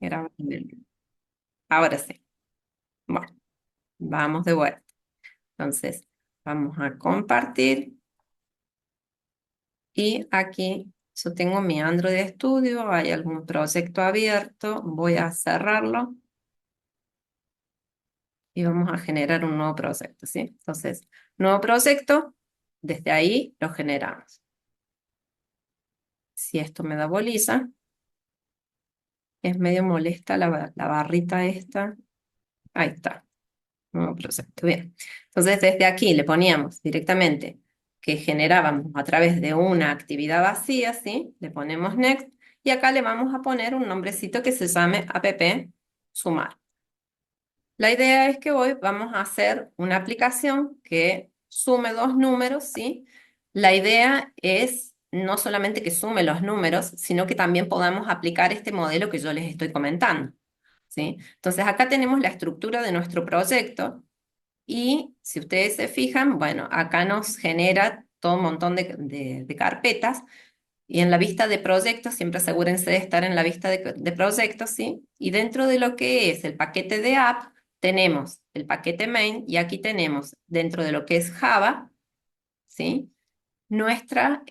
Grabar en el- Ahora sí. Bueno, vamos de vuelta. Entonces, vamos a compartir y aquí yo tengo mi Android Studio, hay algún proyecto abierto, voy a cerrarlo y vamos a generar un nuevo proyecto, ¿sí? Entonces, nuevo proyecto, desde ahí lo generamos. Si esto me da bolilla, es medio molesta la barrita esta. Ahí está. Nuevo proyecto, bien. Entonces, desde aquí le poníamos directamente que generábamos a través de una actividad vacía, ¿sí? Le ponemos next y acá le vamos a poner un nombrecito que se llame app sumar. La idea es que hoy vamos a hacer una aplicación que sume dos números, ¿sí? La idea es no solamente que sume los números, sino que también podamos aplicar este modelo que yo les estoy comentando, ¿sí? Entonces, acá tenemos la estructura de nuestro proyecto. Y si ustedes se fijan, bueno, acá nos genera todo un montón de carpetas y en la vista de proyectos, siempre asegúrense de estar en la vista de proyectos, ¿sí? Y dentro de lo que es el paquete de app, tenemos el paquete main y aquí tenemos dentro de lo que es Java, ¿sí? Nuestra,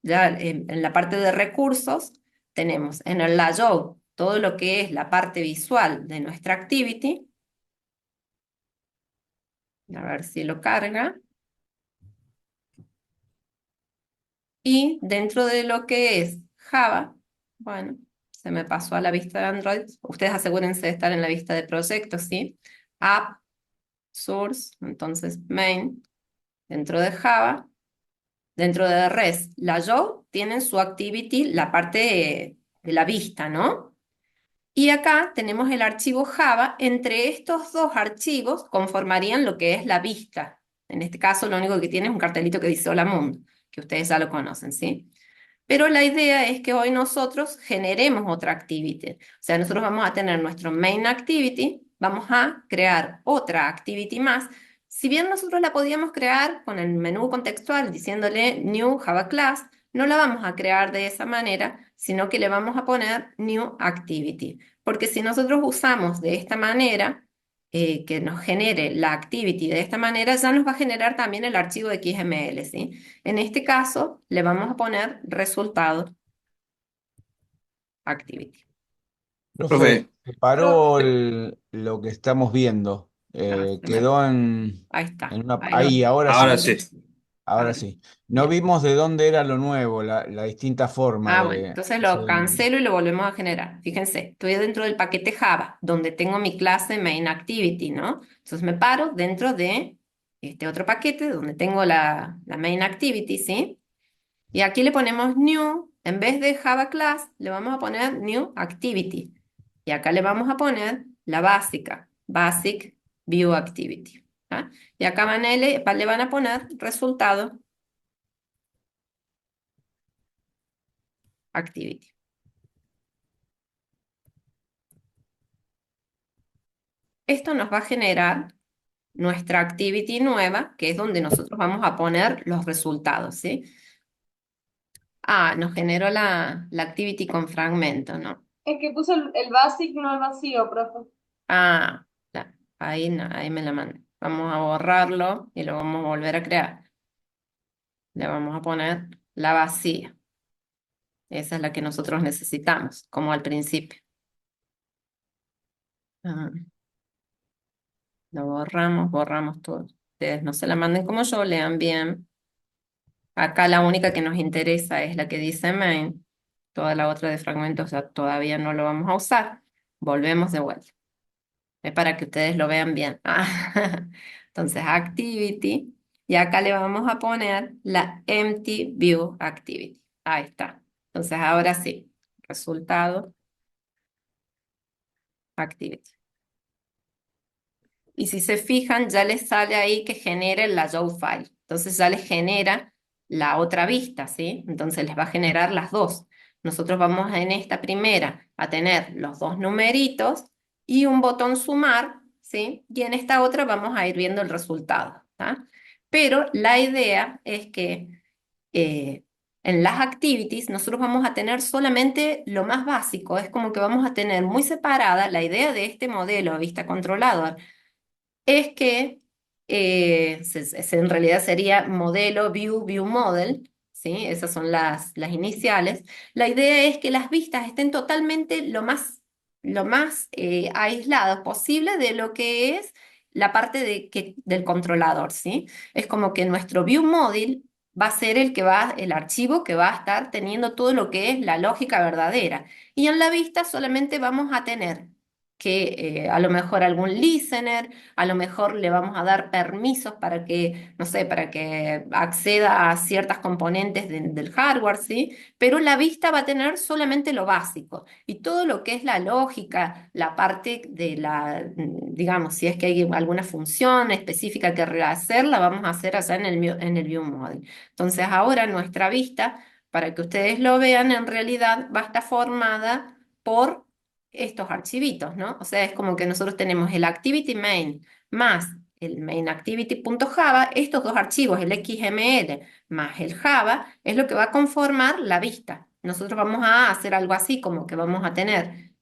ya en la parte de recursos, tenemos en el layout todo lo que es la parte visual de nuestra activity, a ver si lo carga. Y dentro de lo que es Java, bueno, se me pasó a la vista de Android. Ustedes asegúrense de estar en la vista de proyectos, ¿sí? App, source, entonces main, dentro de Java, dentro de REST, la Joe tienen su activity, la parte de la vista, ¿no? Y acá tenemos el archivo Java. Entre estos dos archivos conformarían lo que es la vista. En este caso, lo único que tiene es un cartelito que dice Hola Mundo, que ustedes ya lo conocen, ¿sí? Pero la idea es que hoy nosotros generemos otra activity. O sea, nosotros vamos a tener nuestro main activity, vamos a crear otra activity más. Si bien nosotros la podíamos crear con el menú contextual diciéndole new Java class, no la vamos a crear de esa manera, sino que le vamos a poner new activity. Porque si nosotros usamos de esta manera, que nos genere la activity de esta manera, ya nos va a generar también el archivo de XML, ¿sí? En este caso, le vamos a poner resultado activity. Profe, Profe, se paró lo que estamos viendo. Ah, se me- Quedó Ahí está. en una... Ahí lo, Ahí, ahora ahora sí, sí. ahora ahora. sí. No Bien. vimos de dónde era lo nuevo, la distinta forma Ah, bueno, de entonces lo hacer el... cancelo y lo volvemos a generar. Fíjense, estoy dentro del paquete Java, donde tengo mi clase main activity, ¿no? Entonces me paro dentro de este otro paquete donde tengo la main activity, ¿sí? Y aquí le ponemos new, en vez de Java class, le vamos a poner new activity. Y acá le vamos a poner la básica, basic view activity. ¿Ah? Y acá le van a poner resultado activity. Esto nos va a generar nuestra activity nueva, que es donde nosotros vamos a poner los resultados, ¿sí? Ah, nos generó la activity con fragmento, ¿no? Es que puse el basic, no el vacío, profe. Ah, ahí, ahí me la mandé. Vamos a borrarlo y lo vamos a volver a crear. Le vamos a poner la vacía. Esa es la que nosotros necesitamos, como al principio. Ah, lo borramos, borramos todo. Ustedes no se la manden como yo, lean bien. Acá la única que nos interesa es la que dice main. Toda la otra de fragmentos ya todavía no lo vamos a usar. Volvemos de vuelta. Es para que ustedes lo vean bien. Ah, entonces, activity. Y acá le vamos a poner la empty view activity. Ahí está. Entonces, ahora sí. Resultado, activity. Y si se fijan, ya les sale ahí que genere la Layout file. Entonces ya les genera la otra vista, ¿sí? Entonces les va a generar las dos. Nosotros vamos en esta primera a tener los dos numeritos y un botón sumar, ¿sí? Y en esta otra vamos a ir viendo el resultado, ¿tá? Pero la idea es que En las activities nosotros vamos a tener solamente lo más básico, es como que vamos a tener muy separada la idea de este modelo a vista controlador, es que en realidad sería modelo, view model, ¿sí? Esas son las iniciales. La idea es que las vistas estén totalmente lo más aisladas posible de lo que es la parte del controlador, ¿sí? Es como que nuestro view model va a ser el archivo que va a estar teniendo todo lo que es la lógica verdadera. Y en la vista solamente vamos a tener que a lo mejor algún listener, a lo mejor le vamos a dar permisos para que, no sé, para que acceda a ciertas componentes del hardware, ¿sí? Pero la vista va a tener solamente lo básico y todo lo que es la lógica, la parte de digamos, si es que hay alguna función específica que hacer, la vamos a hacer allá en el view model. Entonces ahora nuestra vista, para que ustedes lo vean, en realidad va a estar formada por estos archivitos, ¿no? O sea, es como que nosotros tenemos el activity main más el main activity.java, estos dos archivos, el XML más el Java, es lo que va a conformar la vista. Nosotros vamos a hacer algo así como que vamos a tener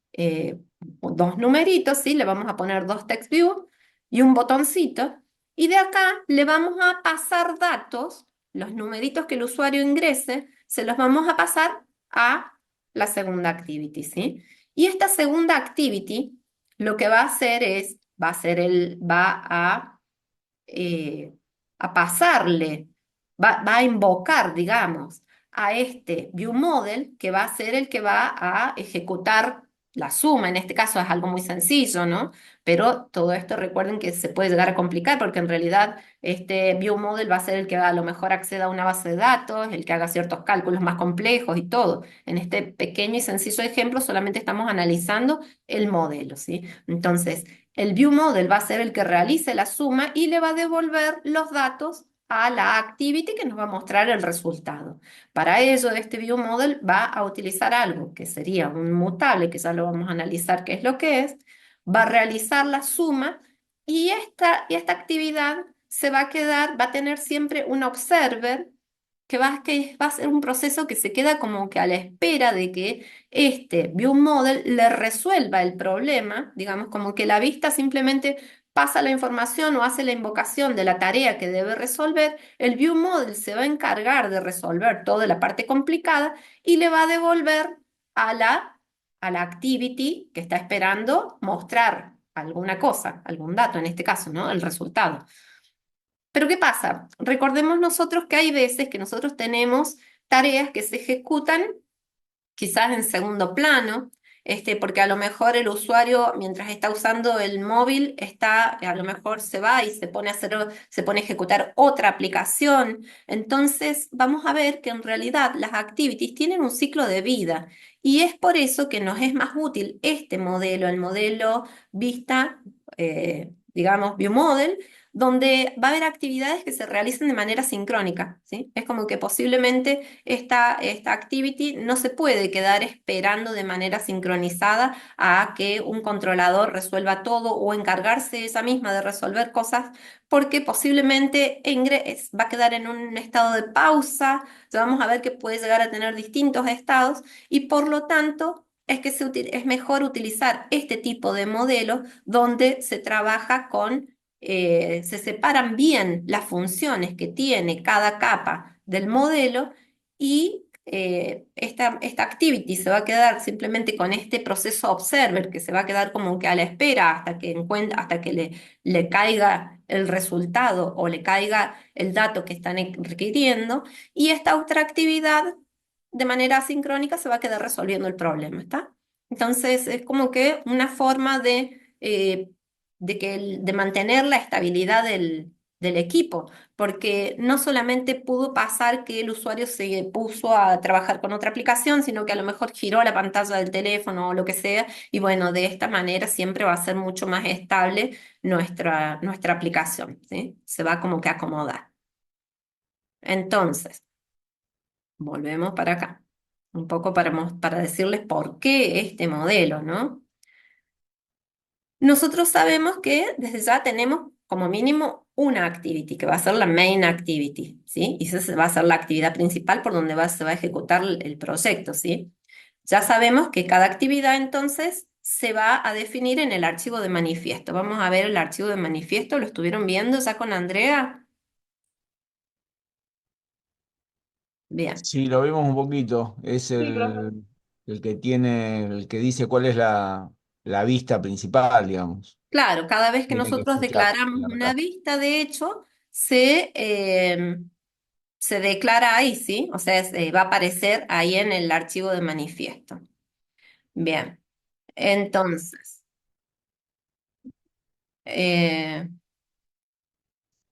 dos numeritos, ¿sí? Le vamos a poner dos text view y un botoncito, y de acá le vamos a pasar datos, los numeritos que el usuario ingrese, se los vamos a pasar a la segunda activity, ¿sí? Y esta segunda activity lo que va a hacer es, eh, a pasarle, va a invocar, digamos, a este view model que va a ser el que va a ejecutar la suma. En este caso es algo muy sencillo, ¿no? Pero todo esto recuerden que se puede llegar a complicar porque en realidad este view model va a ser el que a lo mejor acceda a una base de datos, el que haga ciertos cálculos más complejos y todo. En este pequeño y sencillo ejemplo solamente estamos analizando el modelo, ¿sí? Entonces, el view model va a ser el que realice la suma y le va a devolver los datos a la activity que nos va a mostrar el resultado. Para ello, este view model va a utilizar algo que sería un mutable, que ya lo vamos a analizar qué es lo que es, va a realizar la suma y esta actividad se va a quedar, va a tener siempre un observer que va a ser un proceso que se queda como que a la espera de que este view model le resuelva el problema, digamos, como que la vista simplemente pasa la información o hace la invocación de la tarea que debe resolver, el view model se va a encargar de resolver toda la parte complicada y le va a devolver a la activity que está esperando mostrar alguna cosa, algún dato en este caso, ¿no? El resultado. Pero ¿qué pasa? Recordemos nosotros que hay veces que nosotros tenemos tareas que se ejecutan quizás en segundo plano, porque a lo mejor el usuario, mientras está usando el móvil, a lo mejor se va y se pone a ejecutar otra aplicación. Entonces, vamos a ver que en realidad las activities tienen un ciclo de vida y es por eso que nos es más útil este modelo, el modelo vista, digamos, view model, donde va a haber actividades que se realicen de manera sincrónica, ¿sí? Es como que posiblemente esta activity no se puede quedar esperando de manera sincronizada a que un controlador resuelva todo o encargarse esa misma de resolver cosas, porque posiblemente va a quedar en un estado de pausa, ya vamos a ver que puede llegar a tener distintos estados y por lo tanto es mejor utilizar este tipo de modelo donde se trabaja se separan bien las funciones que tiene cada capa del modelo y esta activity se va a quedar simplemente con este proceso observer que se va a quedar como que a la espera hasta que le caiga el resultado o le caiga el dato que están requiriendo y esta otra actividad de manera asincrónica se va a quedar resolviendo el problema, ¿está? Entonces es como que una forma de mantener la estabilidad del equipo, porque no solamente pudo pasar que el usuario se puso a trabajar con otra aplicación, sino que a lo mejor giró la pantalla del teléfono o lo que sea, y bueno, de esta manera siempre va a ser mucho más estable nuestra aplicación, ¿sí? Se va como que a acomodar. Entonces, volvemos para acá, un poco para decirles por qué este modelo, ¿no? Nosotros sabemos que desde ya tenemos como mínimo una activity, que va a ser la main activity, ¿sí? Y esa va a ser la actividad principal por donde se va a ejecutar el proyecto, ¿sí? Ya sabemos que cada actividad entonces se va a definir en el archivo de manifiesto. Vamos a ver el archivo de manifiesto, ¿lo estuvieron viendo ya con Andrea? Bien, Sí, lo vimos un poquito. Es Sí, profe. el que tiene, el que dice cuál es la vista principal, digamos. claro, cada vez que Tiene que nosotros fijar declaramos una acá. vista, de hecho, se declara ahí, ¿sí? O sea, va a aparecer ahí en el archivo de manifiesto. Bien, entonces, eh,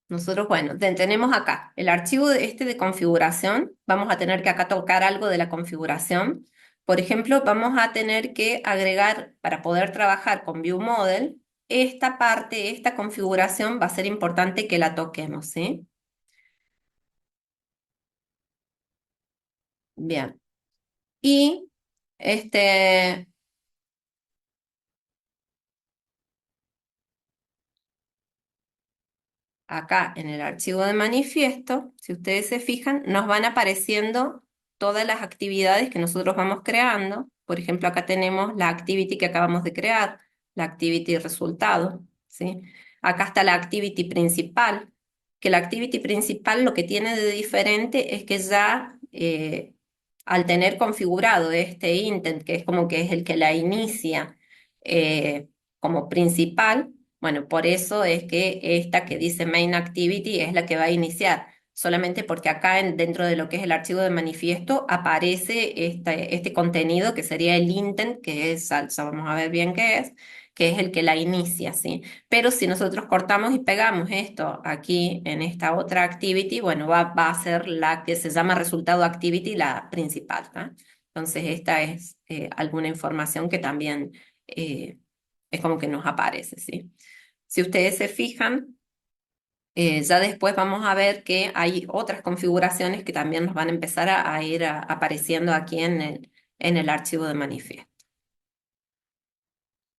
nosotros, bueno, tenemos acá el archivo de configuración. Vamos a tener que acá tocar algo de la configuración. Por ejemplo, vamos a tener que agregar, para poder trabajar con View Model, esta parte, esta configuración va a ser importante que la toquemos, ¿sí? Bien. Y este, acá en el archivo de manifiesto, si ustedes se fijan, nos van apareciendo todas las actividades que nosotros vamos creando. Por ejemplo, acá tenemos la activity que acabamos de crear, la activity resultado, ¿sí? Acá está la activity principal, que la activity principal lo que tiene de diferente es que ya al tener configurado este intent, que es como que es el que la inicia como principal, bueno, por eso es que esta que dice main activity es la que va a iniciar, solamente porque acá dentro de lo que es el archivo de manifiesto aparece este contenido que sería el intent, que es, ya vamos a ver bien qué es, que es el que la inicia, ¿sí? Pero si nosotros cortamos y pegamos esto aquí en esta otra activity, bueno, va a ser la que se llama resultado activity, la principal, ¿tá? Entonces esta es alguna información que también es como que nos aparece, ¿sí? Si ustedes se fijan, ya después vamos a ver que hay otras configuraciones que también nos van a empezar a ir apareciendo aquí en el archivo de manifiesto.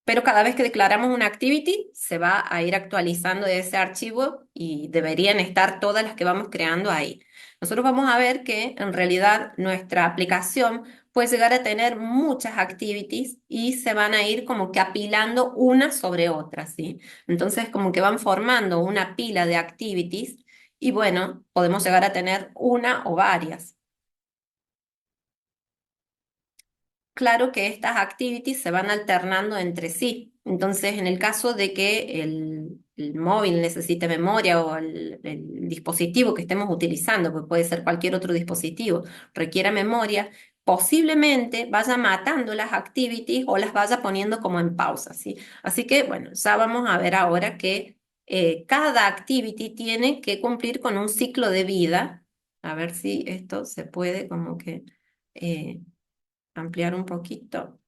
Pero cada vez que declaramos una activity, se va a ir actualizando ese archivo y deberían estar todas las que vamos creando ahí. Nosotros vamos a ver que en realidad nuestra aplicación puede llegar a tener muchas activities y se van a ir como que apilando una sobre otra, ¿sí? Entonces como que van formando una pila de activities y bueno, podemos llegar a tener una o varias. Claro que estas activities se van alternando entre sí. Entonces, en el caso de que el móvil necesite memoria o el dispositivo que estemos utilizando, pues puede ser cualquier otro dispositivo, requiera memoria, posiblemente vaya matando las activities o las vaya poniendo como en pausa, ¿sí? Así que, bueno, ya vamos a ver ahora que cada activity tiene que cumplir con un ciclo de vida. A ver si esto se puede como que... eh, ampliar un poquito,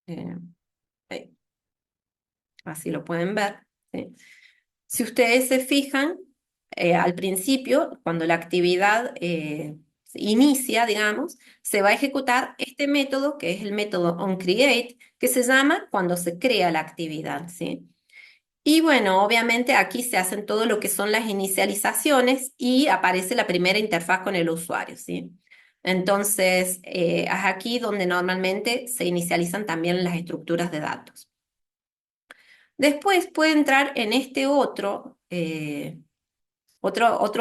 eh, ahí, así lo pueden ver, ¿sí? Si ustedes se fijan, al principio, cuando la actividad se inicia, digamos, se va a ejecutar este método, que es el método onCreate, que se llama cuando se crea la actividad, ¿sí? Y bueno, obviamente aquí se hacen todo lo que son las inicializaciones y aparece la primera interfaz con el usuario, ¿sí? Entonces, es aquí donde normalmente se inicializan también las estructuras de datos. Después puede entrar en este otro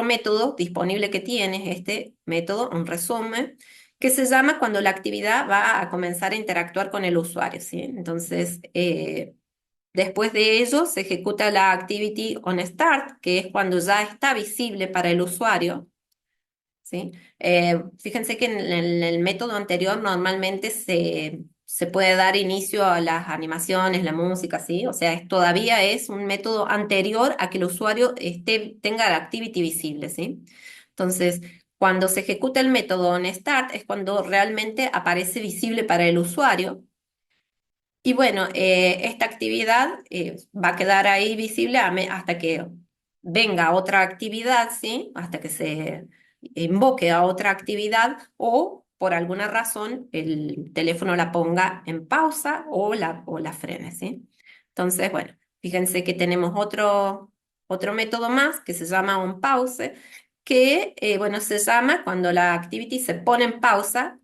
método disponible que tiene, este método, un resumen, que se llama cuando la actividad va a comenzar a interactuar con el usuario, ¿sí? Entonces, después de ello, se ejecuta la activity on start, que es cuando ya está visible para el usuario, ¿sí? Fíjense que en el método anterior normalmente se puede dar inicio a las animaciones, la música, ¿sí? O sea, todavía es un método anterior a que el usuario tenga la activity visible, ¿sí? Entonces, cuando se ejecuta el método on start es cuando realmente aparece visible para el usuario. Y bueno, esta actividad va a quedar ahí visible hasta que venga otra actividad, ¿sí? Hasta que se invoque a otra actividad o por alguna razón el teléfono la ponga en pausa o la frene, ¿sí? Entonces, bueno, fíjense que tenemos otro método más que se llama onPause, que bueno, se llama cuando la activity se pone en pausa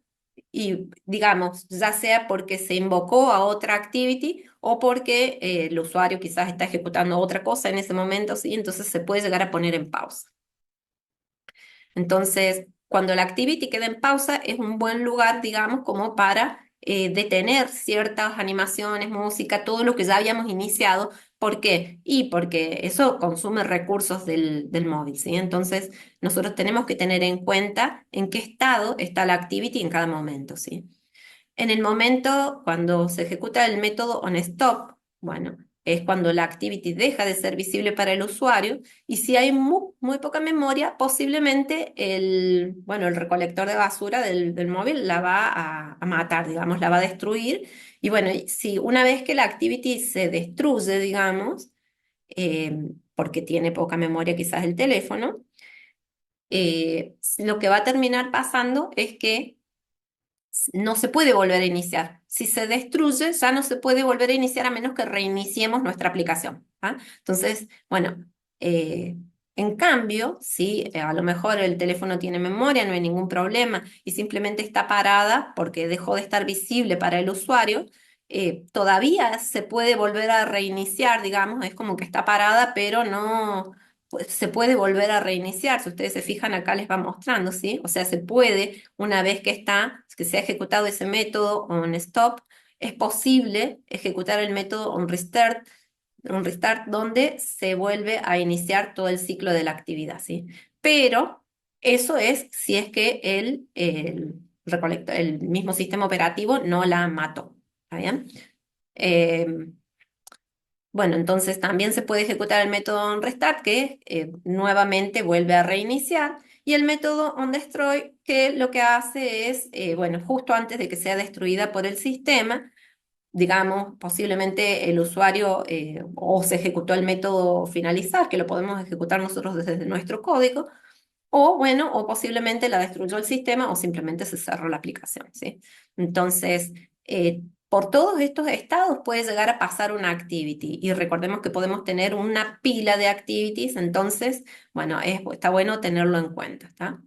y digamos, ya sea porque se invocó a otra activity o porque el usuario quizás está ejecutando otra cosa en ese momento, ¿sí? Entonces se puede llegar a poner en pausa. Entonces, cuando la activity queda en pausa, es un buen lugar, digamos, como para detener ciertas animaciones, música, todo lo que ya habíamos iniciado. ¿Por qué? Y porque eso consume recursos del móvil, ¿sí? Entonces, nosotros tenemos que tener en cuenta en qué estado está la activity en cada momento, ¿sí? En el momento cuando se ejecuta el método onStop, bueno, es cuando la activity deja de ser visible para el usuario y si hay muy poca memoria, posiblemente bueno, el recolector de basura del móvil la va a matar, digamos, la va a destruir. Y bueno, si una vez que la activity se destruye, digamos, porque tiene poca memoria quizás el teléfono, lo que va a terminar pasando es que no se puede volver a iniciar. Si se destruye, ya no se puede volver a iniciar a menos que reiniciemos nuestra aplicación. ¿Ah? Entonces, bueno, eh, en cambio, si a lo mejor el teléfono tiene memoria, no hay ningún problema y simplemente está parada porque dejó de estar visible para el usuario, todavía se puede volver a reiniciar, digamos, es como que está parada, pero no pues, se puede volver a reiniciar. Si ustedes se fijan, acá les va mostrando, ¿sí? O sea, se puede, una vez que se ha ejecutado ese método onStop, es posible ejecutar el método onRestart donde se vuelve a iniciar todo el ciclo de la actividad, ¿sí? Pero eso es si es que el mismo sistema operativo no la mató, ¿está bien? Eh, bueno, entonces también se puede ejecutar el método onRestart, que nuevamente vuelve a reiniciar, y el método onDestroy, que lo que hace es, bueno, justo antes de que sea destruida por el sistema, digamos, posiblemente el usuario o se ejecutó el método finalizar, que lo podemos ejecutar nosotros desde nuestro código, o bueno, o posiblemente la destruyó el sistema o simplemente se cerró la aplicación, ¿sí? Entonces, por todos estos estados puede llegar a pasar una activity y recordemos que podemos tener una pila de activities, entonces, bueno, está bueno tenerlo en cuenta, ¿está?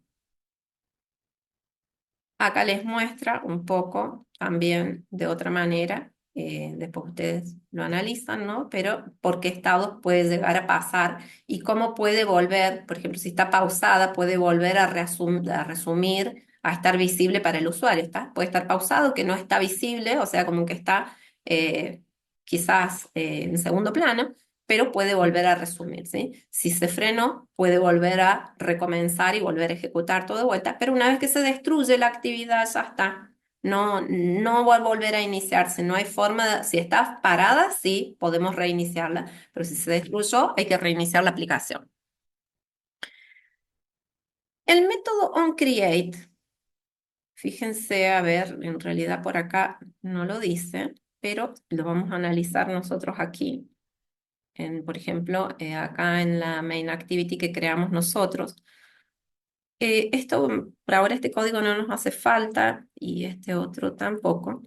Acá les muestra un poco también de otra manera, después ustedes lo analizan, ¿no? Pero por qué estados puede llegar a pasar y cómo puede volver, por ejemplo, si está pausada, puede volver a resumir, a estar visible para el usuario, ¿está? Puede estar pausado, que no está visible, o sea, como que está quizás en segundo plano, pero puede volver a resumir, ¿sí? Si se frenó, puede volver a recomenzar y volver a ejecutar todo de vuelta, pero una vez que se destruye la actividad, ya está. No va a volver a iniciarse, no hay forma si está parada, sí, podemos reiniciarla, pero si se destruyó, hay que reiniciar la aplicación. El método onCreate, fíjense, a ver, en realidad por acá no lo dice, pero lo vamos a analizar nosotros aquí. Por ejemplo, acá en la main activity que creamos nosotros. Esto, por ahora este código no nos hace falta y este otro tampoco.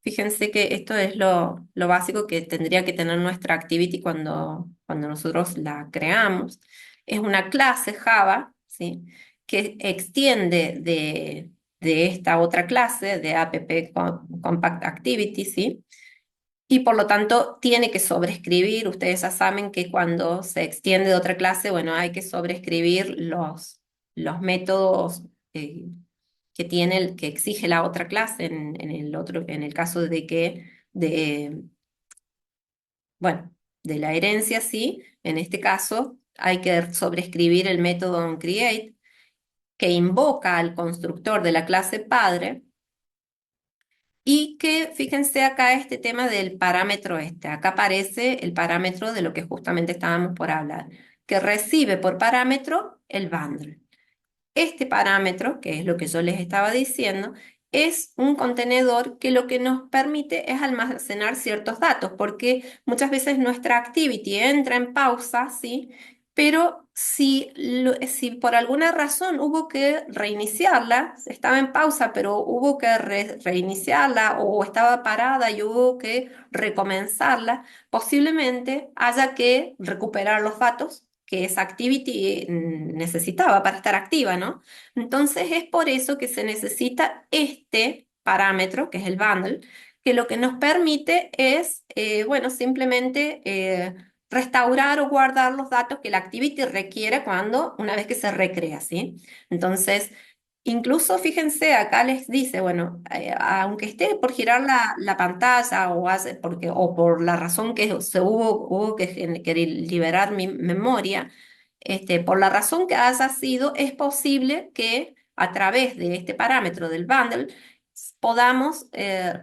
Fíjense que esto es lo básico que tendría que tener nuestra activity cuando nosotros la creamos. Es una clase Java, ¿sí? Que extiende de esta otra clase, de app compact activity, ¿sí? Y por lo tanto tiene que sobreescribir. Ustedes ya saben que cuando se extiende de otra clase, bueno, hay que sobreescribir los métodos que tiene que exige la otra clase en el caso de que, bueno, de la herencia, sí, en este caso hay que sobreescribir el método onCreate que invoca al constructor de la clase padre. Y que fíjense acá este tema del parámetro este. Acá aparece el parámetro de lo que justamente estábamos por hablar, que recibe por parámetro el bundle. Este parámetro, que es lo que yo les estaba diciendo, es un contenedor que lo que nos permite es almacenar ciertos datos, porque muchas veces nuestra activity entra en pausa, ¿sí? pero si por alguna razón hubo que reiniciarla, estaba en pausa, pero hubo que reiniciarla o estaba parada y hubo que recomenzarla, posiblemente haya que recuperar los datos que esa activity necesitaba para estar activa, ¿no? Entonces es por eso que se necesita este parámetro, que es el bundle, que lo que nos permite es, bueno, simplemente restaurar o guardar los datos que la activity requiere una vez que se recrea, ¿sí? Entonces, incluso fíjense, acá les dice, bueno, aunque esté por girar la pantalla o por la razón que hubo que liberar mi memoria, por la razón que haya sido, es posible que a través de este parámetro del bundle podamos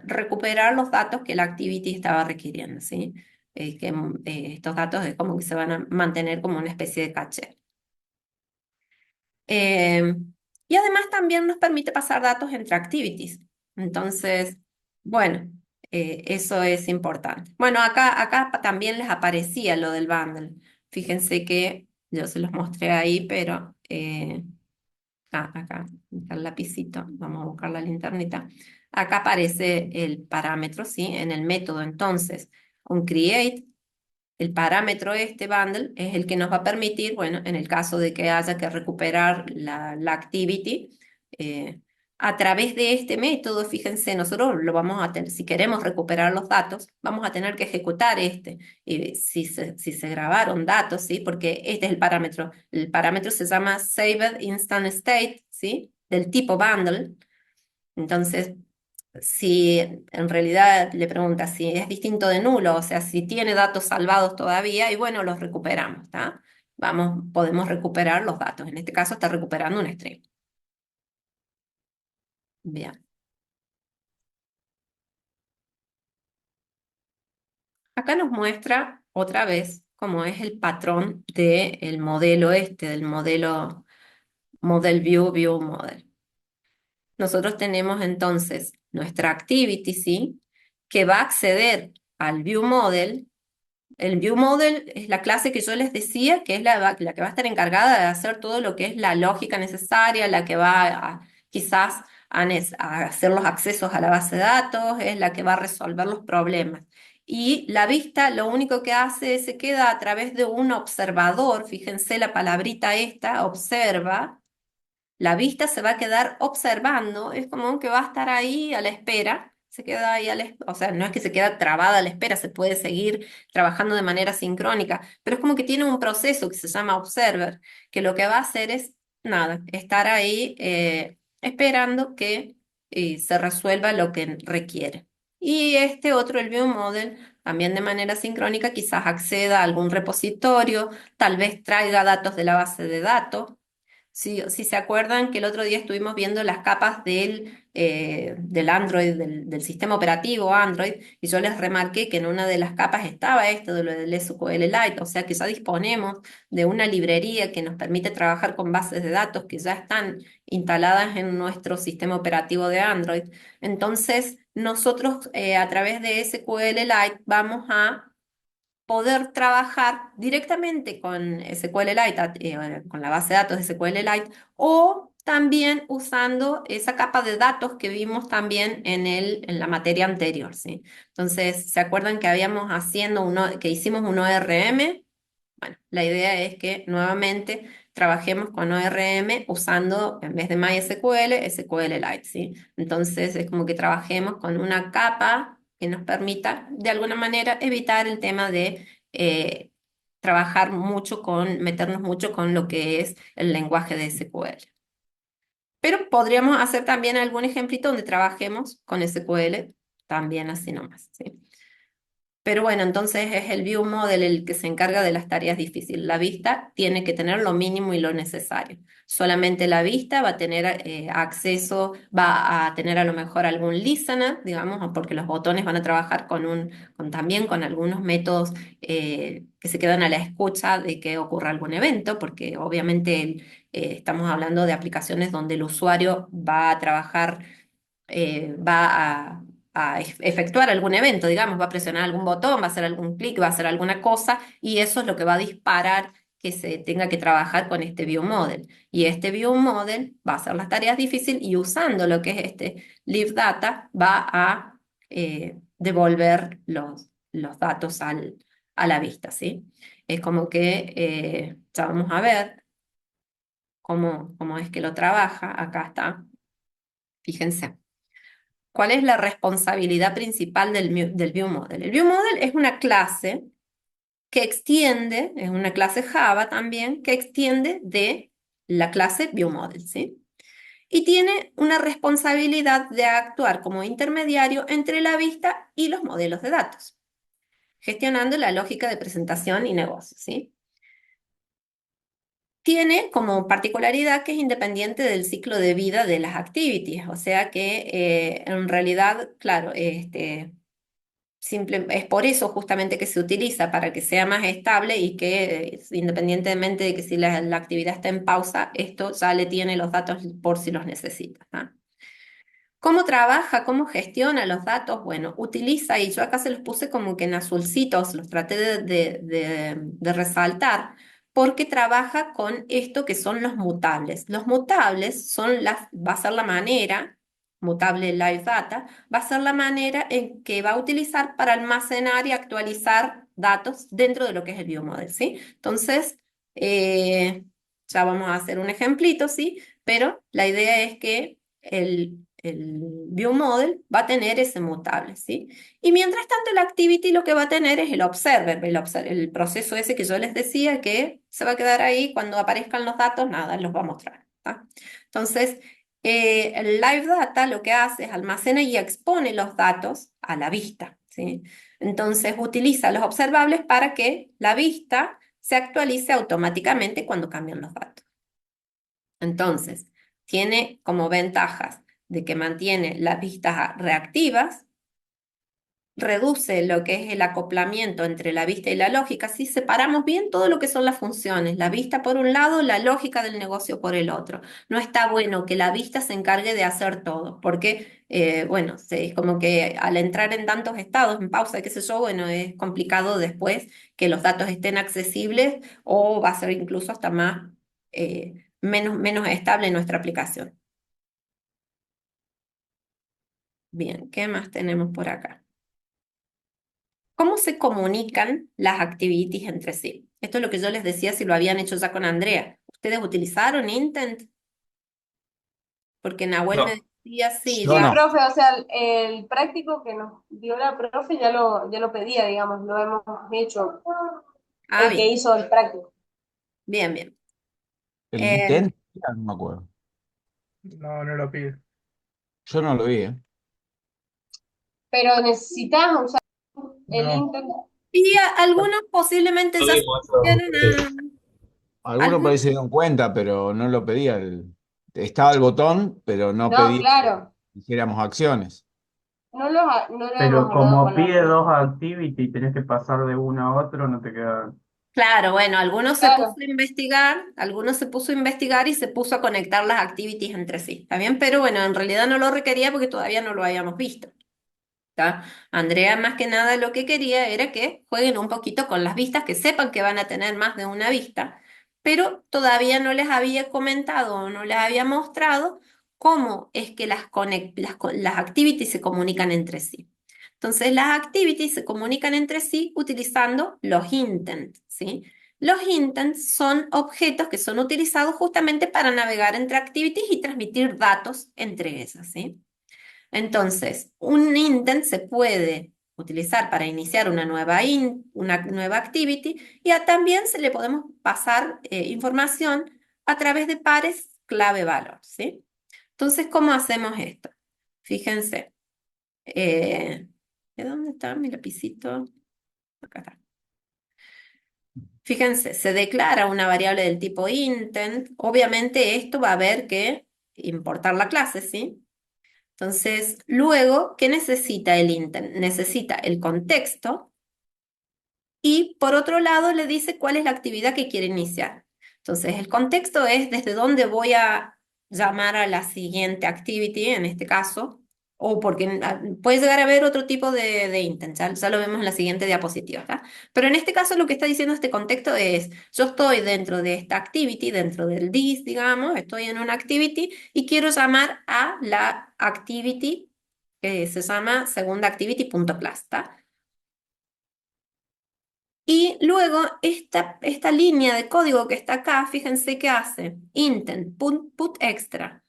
recuperar los datos que la activity estaba requiriendo, ¿sí? Estos datos es como que se van a mantener como una especie de caché. Eh, y además también nos permite pasar datos entre activities. Entonces, bueno, eso es importante. Bueno, acá también les aparecía lo del bundle. Fíjense que yo se los mostré ahí, pero acá está el lapicito. Vamos a buscar la linternita. Acá aparece el parámetro, ¿sí? En el método. Entonces, un create. El parámetro este bundle es el que nos va a permitir, bueno, en el caso de que haya que recuperar la activity, eh, a través de este método, fíjense, nosotros lo vamos a tener, si queremos recuperar los datos, vamos a tener que ejecutar este. Y si se grabaron datos, ¿sí? Porque este es el parámetro. El parámetro se llama Saved Instant State, ¿sí? Del tipo bundle. Entonces, si en realidad le pregunta si es distinto de nulo, o sea, si tiene datos salvados todavía, y bueno, los recuperamos, ¿está? Podemos recuperar los datos. En este caso está recuperando un string. Bien. Acá nos muestra otra vez cómo es el patrón del modelo del Model View Model. Nosotros tenemos entonces nuestra activity, ¿sí? Que va a acceder al View Model. El View Model es la clase que yo les decía, que es la que va a estar encargada de hacer todo lo que es la lógica necesaria, la que va quizás a hacer los accesos a la base de datos, es la que va a resolver los problemas. Y la vista lo único que hace se queda a través de un observador, fíjense la palabrita esta, observa. La vista se va a quedar observando, es como que va a estar ahí a la espera, se queda ahí o sea, no es que se queda trabada a la espera, se puede seguir trabajando de manera sincrónica, pero es como que tiene un proceso que se llama observer, que lo que va a hacer es, nada, estar ahí esperando que se resuelva lo que requiere. Y este otro, el view model, también de manera sincrónica, quizás acceda a algún repositorio, tal vez traiga datos de la base de datos. Si se acuerdan que el otro día estuvimos viendo las capas del Android, del sistema operativo Android, y yo les remarqué que en una de las capas estaba esto de lo del SQLite, o sea que ya disponemos de una librería que nos permite trabajar con bases de datos que ya están instaladas en nuestro sistema operativo de Android. Entonces, nosotros a través de SQLite vamos a poder trabajar directamente con SQLite, con la base de datos de SQLite, o también usando esa capa de datos que vimos también en la materia anterior, ¿sí? Entonces, ¿se acuerdan que que hicimos un ORM? Bueno, la idea es que nuevamente trabajemos con ORM usando, en vez de MySQL, SQLite, ¿sí? Entonces es como que trabajemos con una capa que nos permita, de alguna manera, evitar el tema de trabajar meternos mucho con lo que es el lenguaje de SQL. Pero podríamos hacer también algún ejemplito donde trabajemos con SQL, también así nomás, ¿sí? Pero bueno, entonces es el view model el que se encarga de las tareas difíciles. La vista tiene que tener lo mínimo y lo necesario. Solamente la vista va a tener acceso, va a tener a lo mejor algún listener, digamos, porque los botones van a trabajar también con algunos métodos que se quedan a la escucha de que ocurra algún evento, porque obviamente estamos hablando de aplicaciones donde el usuario va a trabajar, va a efectuar algún evento, digamos, va a presionar algún botón, va a hacer algún clic, va a hacer alguna cosa, y eso es lo que va a disparar que se tenga que trabajar con este view model. Y este view model va a hacer las tareas difíciles y usando lo que es este live data va a devolver los datos a la vista, ¿sí? Es como que ya vamos a ver cómo es que lo trabaja. Acá está. Fíjense. ¿Cuál es la responsabilidad principal del view model? El view model es una clase que extiende, es una clase Java también, que extiende de la clase ViewModel, ¿sí? Y tiene una responsabilidad de actuar como intermediario entre la vista y los modelos de datos, gestionando la lógica de presentación y negocio, ¿sí? Tiene como particularidad que es independiente del ciclo de vida de las activities, o sea que en realidad, claro, es por eso justamente que se utiliza, para que sea más estable y que independientemente de que si la actividad está en pausa, esto ya le tiene los datos por si los necesita. ¿Ah? ¿Cómo trabaja? ¿Cómo gestiona los datos? Bueno, utiliza, y yo acá se los puse como que en azulcitos, los traté de resaltar, porque trabaja con esto que son los mutables. Los mutables va a ser la manera, mutable live data, va a ser la manera en que va a utilizar para almacenar y actualizar datos dentro de lo que es el biomodel, ¿sí? Entonces, ya vamos a hacer un ejemplito, ¿sí? Pero la idea es que el view model va a tener ese mutable, ¿sí? Y mientras tanto el activity lo que va a tener es el observer, el proceso ese que yo les decía que se va a quedar ahí cuando aparezcan los datos, nada, los va a mostrar. ¿Tá? Entonces, el live data lo que hace es almacena y expone los datos a la vista, ¿sí? Entonces utiliza los observables para que la vista se actualice automáticamente cuando cambian los datos. Entonces, tiene como ventajas de que mantiene las vistas reactivas, reduce lo que es el acoplamiento entre la vista y la lógica, si separamos bien todo lo que son las funciones, la vista por un lado, la lógica del negocio por el otro. No está bueno que la vista se encargue de hacer todo, porque, bueno, es como que al entrar en tantos estados, en pausa, qué sé yo, bueno, es complicado después que los datos estén accesibles o va a ser incluso hasta más, menos estable nuestra aplicación. Bien, ¿qué más tenemos por acá? ¿Cómo se comunican las activities entre sí? Esto es lo que yo les decía si lo habían hecho ya con Andrea. ¿Ustedes utilizaron Intent? Porque Nahuel me No, decía, sí, Yo Sí, ya. no. profe, o sea, el práctico que nos dio la profe ya lo pedía, digamos, lo hemos hecho, Ah, el que bien, hizo el práctico. bien, bien. El Eh, intento, no me acuerdo. no, no lo pide. Yo no lo vi, ¿eh? Pero necesitas usar el No. internet. y algunos posiblemente No ya se digo eso. pusieron Algunos algunos, por ahí se dieron cuenta, pero no lo pedía. Estaba el botón, pero no No, pedía que claro, hiciéramos acciones. no lo hemos Pero hablado como con la pide profe. dos activity y tenés que pasar de uno a otro, no te queda. claro, bueno, algunos se puso Claro, a investigar, algunos se puso a investigar y se puso a conectar las activities entre sí, ¿está bien? Pero bueno, en realidad no lo requería porque todavía no lo habíamos visto. ¿Tá? Andrea más que nada lo que quería era que jueguen un poquito con las vistas, que sepan que van a tener más de una vista, pero todavía no les había comentado o no les había mostrado cómo es que las activities se comunican entre sí. Entonces, las activities se comunican entre sí utilizando los intents, ¿sí? Los intents son objetos que son utilizados justamente para navegar entre activities y transmitir datos entre ellas, ¿sí? Entonces, un intent se puede utilizar para iniciar una nueva activity y también se le podemos pasar información a través de pares clave-valor, ¿sí? Entonces, ¿cómo hacemos esto? Fíjense, eh, ¿de dónde está mi lapicito? Acá está. Fíjense, se declara una variable del tipo intent. Obviamente esto va a haber que importar la clase, ¿sí? Entonces, luego, ¿qué necesita el intent? Necesita el contexto y por otro lado le dice cuál es la actividad que quiere iniciar. Entonces, el contexto es desde dónde voy a llamar a la siguiente activity, en este caso, O porque puede llegar a haber otro tipo de intent, ya lo vemos en la siguiente diapositiva, ¿tá? Pero en este caso lo que está diciendo este contexto es, yo estoy dentro de esta activity, dentro del this, digamos, estoy en una activity y quiero llamar a la activity que se llama segunda activity.class, ¿tá? Y luego esta línea de código que está acá, fíjense qué hace. Intent, put extra,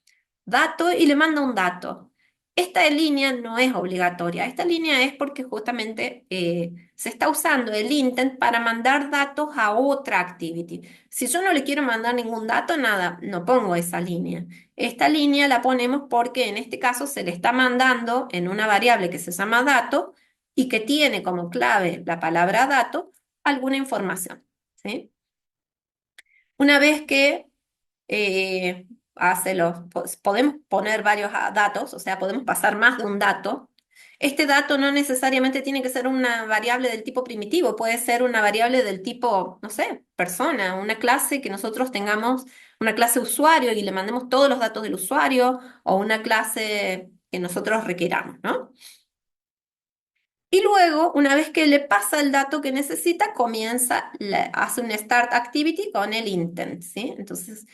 dato y le manda un dato. Esta línea no es obligatoria. Esta línea es porque justamente se está usando el intent para mandar datos a otra activity. Si yo no le quiero mandar ningún dato, nada, no pongo esa línea. Esta línea la ponemos porque en este caso se le está mandando en una variable que se llama dato y que tiene como clave la palabra dato alguna información, ¿sí? Una vez que podemos poner varios datos, o sea, podemos pasar más de un dato. Este dato no necesariamente tiene que ser una variable del tipo primitivo, puede ser una variable del tipo, no sé, persona, una clase que nosotros tengamos, una clase usuario y le mandemos todos los datos del usuario, o una clase que nosotros requeramos, ¿no? Y luego, una vez que le pasa el dato que necesita, hace un start activity con el intent, ¿sí? Entonces,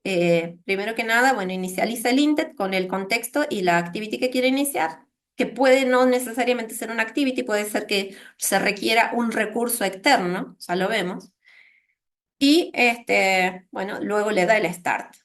primero que nada, bueno, inicializa el intent con el contexto y la activity que quiere iniciar, que puede no necesariamente ser una activity, puede ser que se requiera un recurso externo, ya lo vemos. Y bueno, luego le da el start.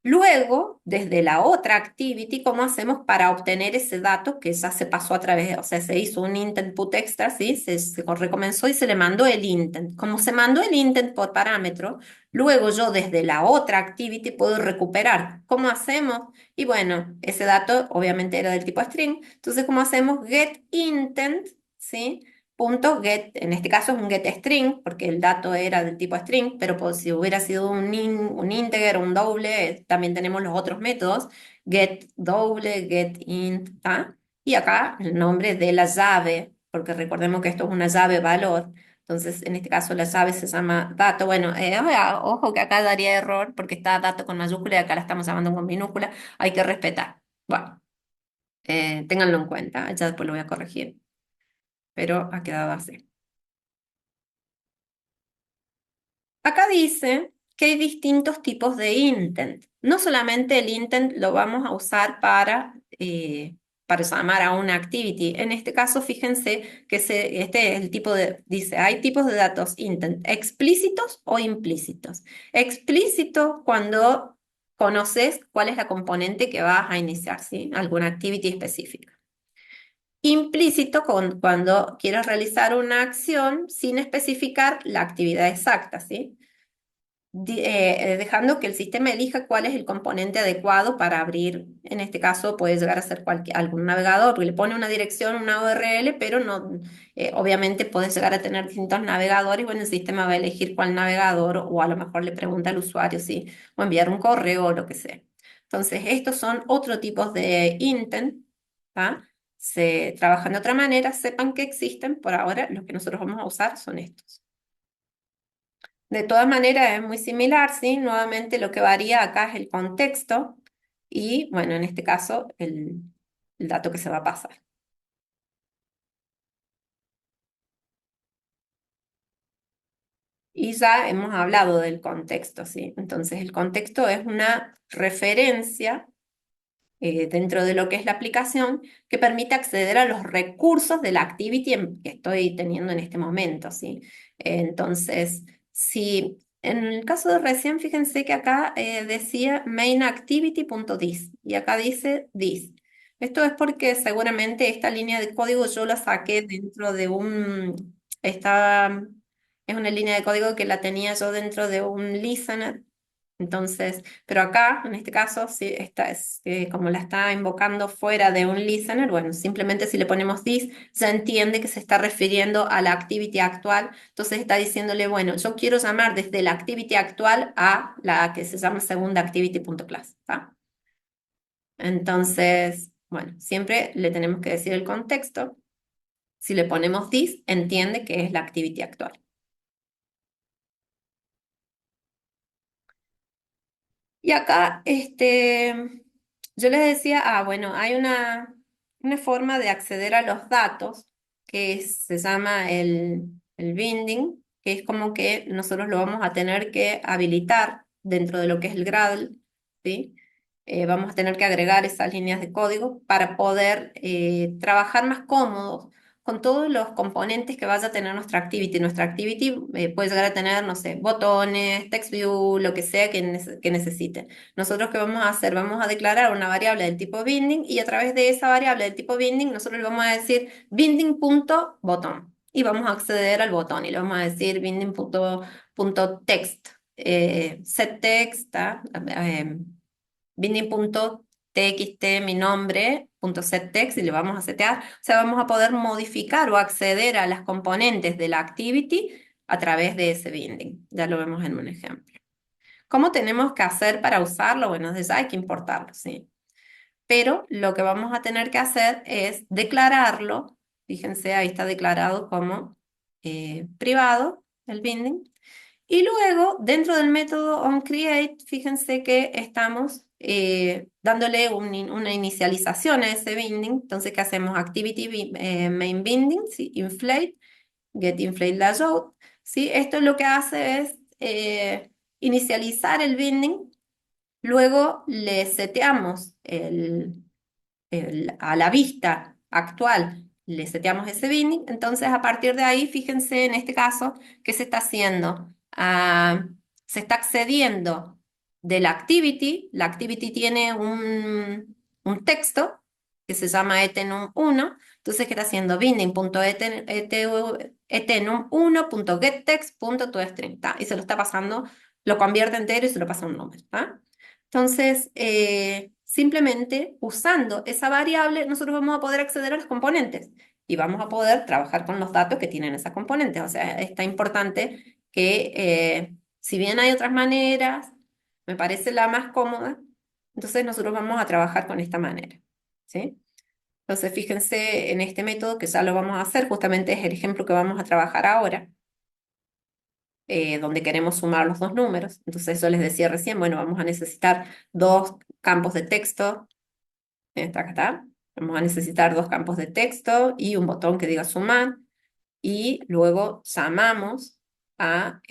Luego, desde la otra activity, ¿cómo hacemos para obtener ese dato que ya se pasó a través o sea, se hizo un intent put extra, ¿sí? Se recomenzó y se le mandó el intent. Como se mandó el intent por parámetro, luego yo desde la otra activity puedo recuperar. ¿Cómo hacemos? Y bueno, ese dato obviamente era del tipo string, entonces ¿cómo hacemos? Get intent, ¿sí? Punto get, en este caso es un get string, porque el dato era del tipo string, pero pues, si hubiera sido un integer o un doble, también tenemos los otros métodos, get doble, get int, ¿tá? Y acá el nombre de la llave, porque recordemos que esto es una llave valor, entonces en este caso la llave se llama dato. Bueno, ojo que acá daría error, porque está dato con mayúscula y acá la estamos llamando con minúscula, hay que respetar. Bueno, ténganlo en cuenta, ya después lo voy a corregir, pero ha quedado así. Acá dice que hay distintos tipos de intent. No solamente el intent lo vamos a usar para llamar a una activity. En este caso, fíjense que este es el tipo dice, hay tipos de datos intent, explícitos o implícitos. Explícito cuando conoces cuál es la componente que vas a iniciar, ¿sí? Alguna activity específica. Implícito cuando quieres realizar una acción sin especificar la actividad exacta, ¿sí? Dejando que el sistema elija cuál es el componente adecuado para abrir. En este caso puede llegar a ser algún navegador, porque le pone una dirección, una URL, pero no, obviamente puedes llegar a tener distintos navegadores. Bueno, el sistema va a elegir cuál navegador o a lo mejor le pregunta al usuario si o enviar un correo o lo que sea. Entonces, estos son otros tipos de intent, ¿tá? Se trabajan de otra manera, sepan que existen. Por ahora, los que nosotros vamos a usar son estos. De todas maneras es muy similar, ¿sí? Nuevamente lo que varía acá es el contexto y, bueno, en este caso, el dato que se va a pasar. Y ya hemos hablado del contexto, ¿sí? Entonces, el contexto es una referencia dentro de lo que es la aplicación que permite acceder a los recursos de la activity que estoy teniendo en este momento, ¿sí? Entonces, si en el caso de recién, fíjense que acá decía mainActivity.this y acá dice this. Esto es porque seguramente esta línea de código yo la saqué dentro de es una línea de código que la tenía yo dentro de un listener. Entonces, pero acá, en este caso, si como la está invocando fuera de un listener, bueno, simplemente si le ponemos this, ya entiende que se está refiriendo a la activity actual. Entonces está diciéndole, bueno, yo quiero llamar desde la activity actual a la que se llama segunda activity.class, ¿tá? Entonces, bueno, siempre le tenemos que decir el contexto. Si le ponemos this, entiende que es la activity actual. Y acá, Yo les decía, bueno, hay una forma de acceder a los datos se llama el binding, que es como que nosotros lo vamos a tener que habilitar dentro de lo que es el Gradle, ¿sí? Vamos a tener que agregar esas líneas de código para poder trabajar más cómodos con todos los componentes que vaya a tener nuestra activity. Nuestra activity puede llegar a tener, no sé, botones, text view, lo que sea que necesite. Nosotros, ¿qué vamos a hacer? Vamos a declarar una variable del tipo binding y a través de esa variable del tipo binding nosotros le vamos a decir binding.botón y vamos a acceder al botón y le vamos a decir binding.text, set text, binding.txt, mi nombre, punto set text y le vamos a setear. O sea, vamos a poder modificar o acceder a las componentes de la activity a través de ese binding. Ya lo vemos en un ejemplo. ¿Cómo tenemos que hacer para usarlo? Bueno, desde ya hay que importarlo, sí. Pero lo que vamos a tener que hacer es declararlo. Fíjense, ahí está declarado como privado el binding. Y luego, dentro del método onCreate, fíjense que estamos dándole una inicialización a ese binding. Entonces, ¿qué hacemos? Activity main binding, ¿sí? Inflate, get inflate layout, ¿sí? Esto lo que hace es inicializar el binding, luego le seteamos a la vista actual, le seteamos ese binding, entonces a partir de ahí, fíjense en este caso, ¿qué se está haciendo? Se está accediendo de la activity tiene un texto que se llama etenum1, entonces ¿qué está haciendo? Binding.etenum1.getText.toString, ¿tá? Y se lo está pasando, lo convierte entero y se lo pasa a un número, ¿tá? Entonces, simplemente usando esa variable, nosotros vamos a poder acceder a los componentes y vamos a poder trabajar con los datos que tienen esas componentes. O sea, está importante que, si bien hay otras maneras, me parece la más cómoda, entonces nosotros vamos a trabajar con esta manera, ¿sí? Entonces, fíjense en este método que ya lo vamos a hacer, justamente es el ejemplo que vamos a trabajar ahora, donde queremos sumar los dos números. Entonces, eso les decía recién, bueno, vamos a necesitar dos campos de texto. Acá está. Vamos a necesitar dos campos de texto y un botón que diga sumar. Y luego llamamos a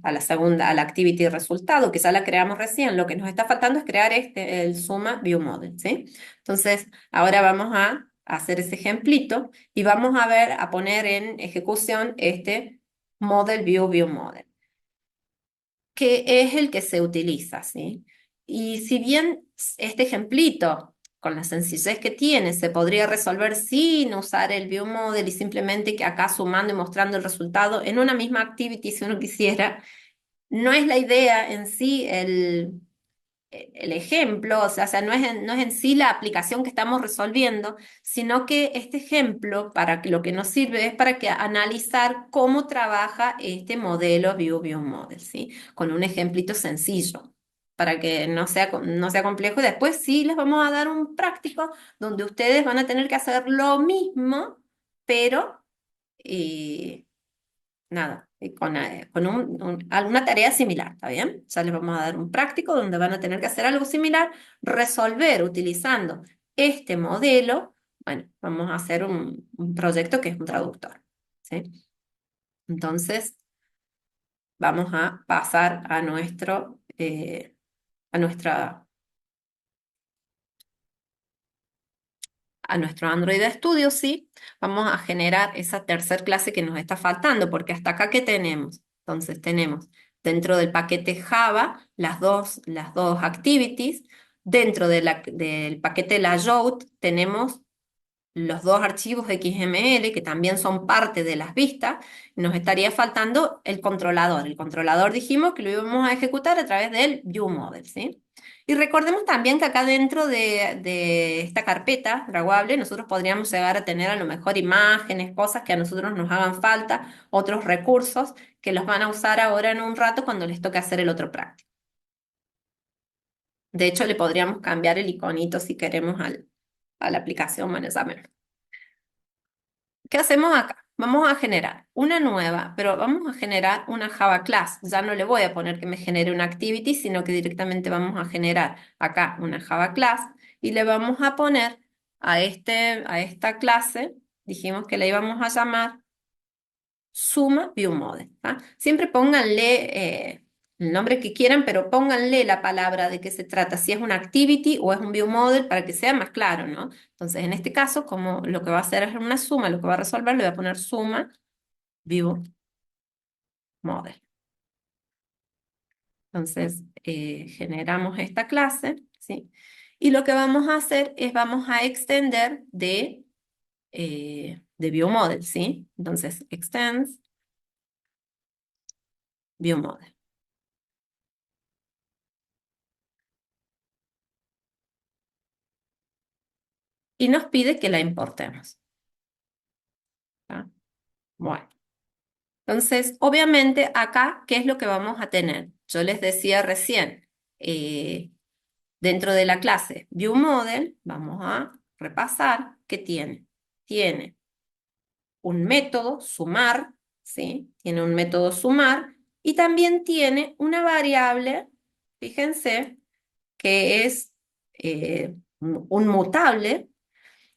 la segunda, a la activity resultado, que ya la creamos recién. Lo que nos está faltando es crear el suma view model, ¿sí? Entonces, ahora vamos a hacer ese ejemplito y vamos a ver, a poner en ejecución este model view model, que es el que se utiliza, ¿sí? Y si bien este ejemplito, con la sencillez que tiene, se podría resolver sin usar el ViewModel y simplemente que acá sumando y mostrando el resultado en una misma activity si uno quisiera, no es la idea en sí el ejemplo, o sea, no es en sí la aplicación que estamos resolviendo, sino que este ejemplo para que lo que nos sirve es para que analizar cómo trabaja este modelo View Model, ¿sí? Con un ejemplito sencillo, para que no sea complejo. Y después sí les vamos a dar un práctico donde ustedes van a tener que hacer lo mismo, pero eh, nada, con alguna tarea similar, ¿está bien? Ya les vamos a dar un práctico donde van a tener que hacer algo similar, resolver utilizando este modelo. Bueno, vamos a hacer un proyecto que es un traductor, ¿sí? Entonces, vamos a pasar a nuestra a nuestro Android Studio, sí, vamos a generar esa tercer clase que nos está faltando, porque hasta acá, ¿qué tenemos? Entonces tenemos dentro del paquete Java las dos activities, dentro del paquete layout tenemos los dos archivos XML que también son parte de las vistas, nos estaría faltando el controlador. El controlador dijimos que lo íbamos a ejecutar a través del ViewModel, ¿sí? Y recordemos también que acá dentro de esta carpeta draguable nosotros podríamos llegar a tener a lo mejor imágenes, cosas que a nosotros nos hagan falta, otros recursos que los van a usar ahora en un rato cuando les toque hacer el otro práctico. De hecho, le podríamos cambiar el iconito si queremos a la aplicación, bueno, ya vemos. ¿Qué hacemos acá? Vamos a generar una nueva, pero vamos a generar una Java class. Ya no le voy a poner que me genere una activity, sino que directamente vamos a generar acá una Java class y le vamos a poner a esta clase, dijimos que la íbamos a llamar Suma ViewModel. ¿Ah? Siempre pónganle el nombre que quieran, pero pónganle la palabra de qué se trata, si es una activity o es un ViewModel, para que sea más claro, ¿no? Entonces, en este caso, como lo que va a hacer es una suma, lo que va a resolver, le voy a poner Suma ViewModel. Entonces, generamos esta clase, ¿sí? Y lo que vamos a hacer es vamos a extender de ViewModel, ¿sí? Entonces, extends ViewModel. Y nos pide que la importemos. ¿Tá? Bueno, entonces, obviamente acá, ¿qué es lo que vamos a tener? Yo les decía recién, dentro de la clase ViewModel, vamos a repasar qué tiene. Tiene un método sumar, ¿sí? Tiene un método sumar y también tiene una variable, fíjense, que es un mutable,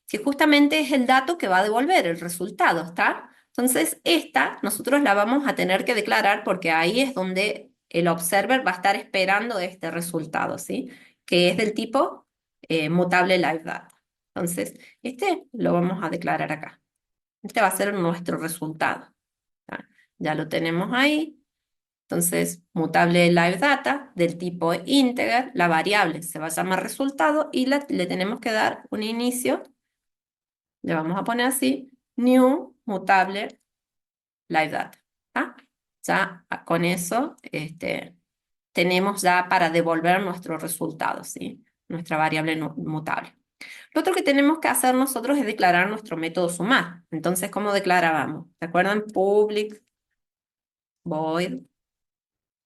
que justamente es el dato que va a devolver el resultado, ¿está? Entonces, esta nosotros la vamos a tener que declarar porque ahí es donde el observer va a estar esperando este resultado, ¿sí? Que es del tipo mutable live data. Entonces, este lo vamos a declarar acá. Este va a ser nuestro resultado. ¿Tá? Ya lo tenemos ahí. Entonces, mutable live data del tipo integer, la variable se va a llamar resultado y le tenemos que dar un inicio. Le vamos a poner así, new mutable live data. ¿Tá? Ya con eso tenemos ya para devolver nuestro resultado, ¿sí? Nuestra variable mutable. Lo otro que tenemos que hacer nosotros es declarar nuestro método sumar. Entonces, ¿cómo declarábamos? ¿Se acuerdan? Public void,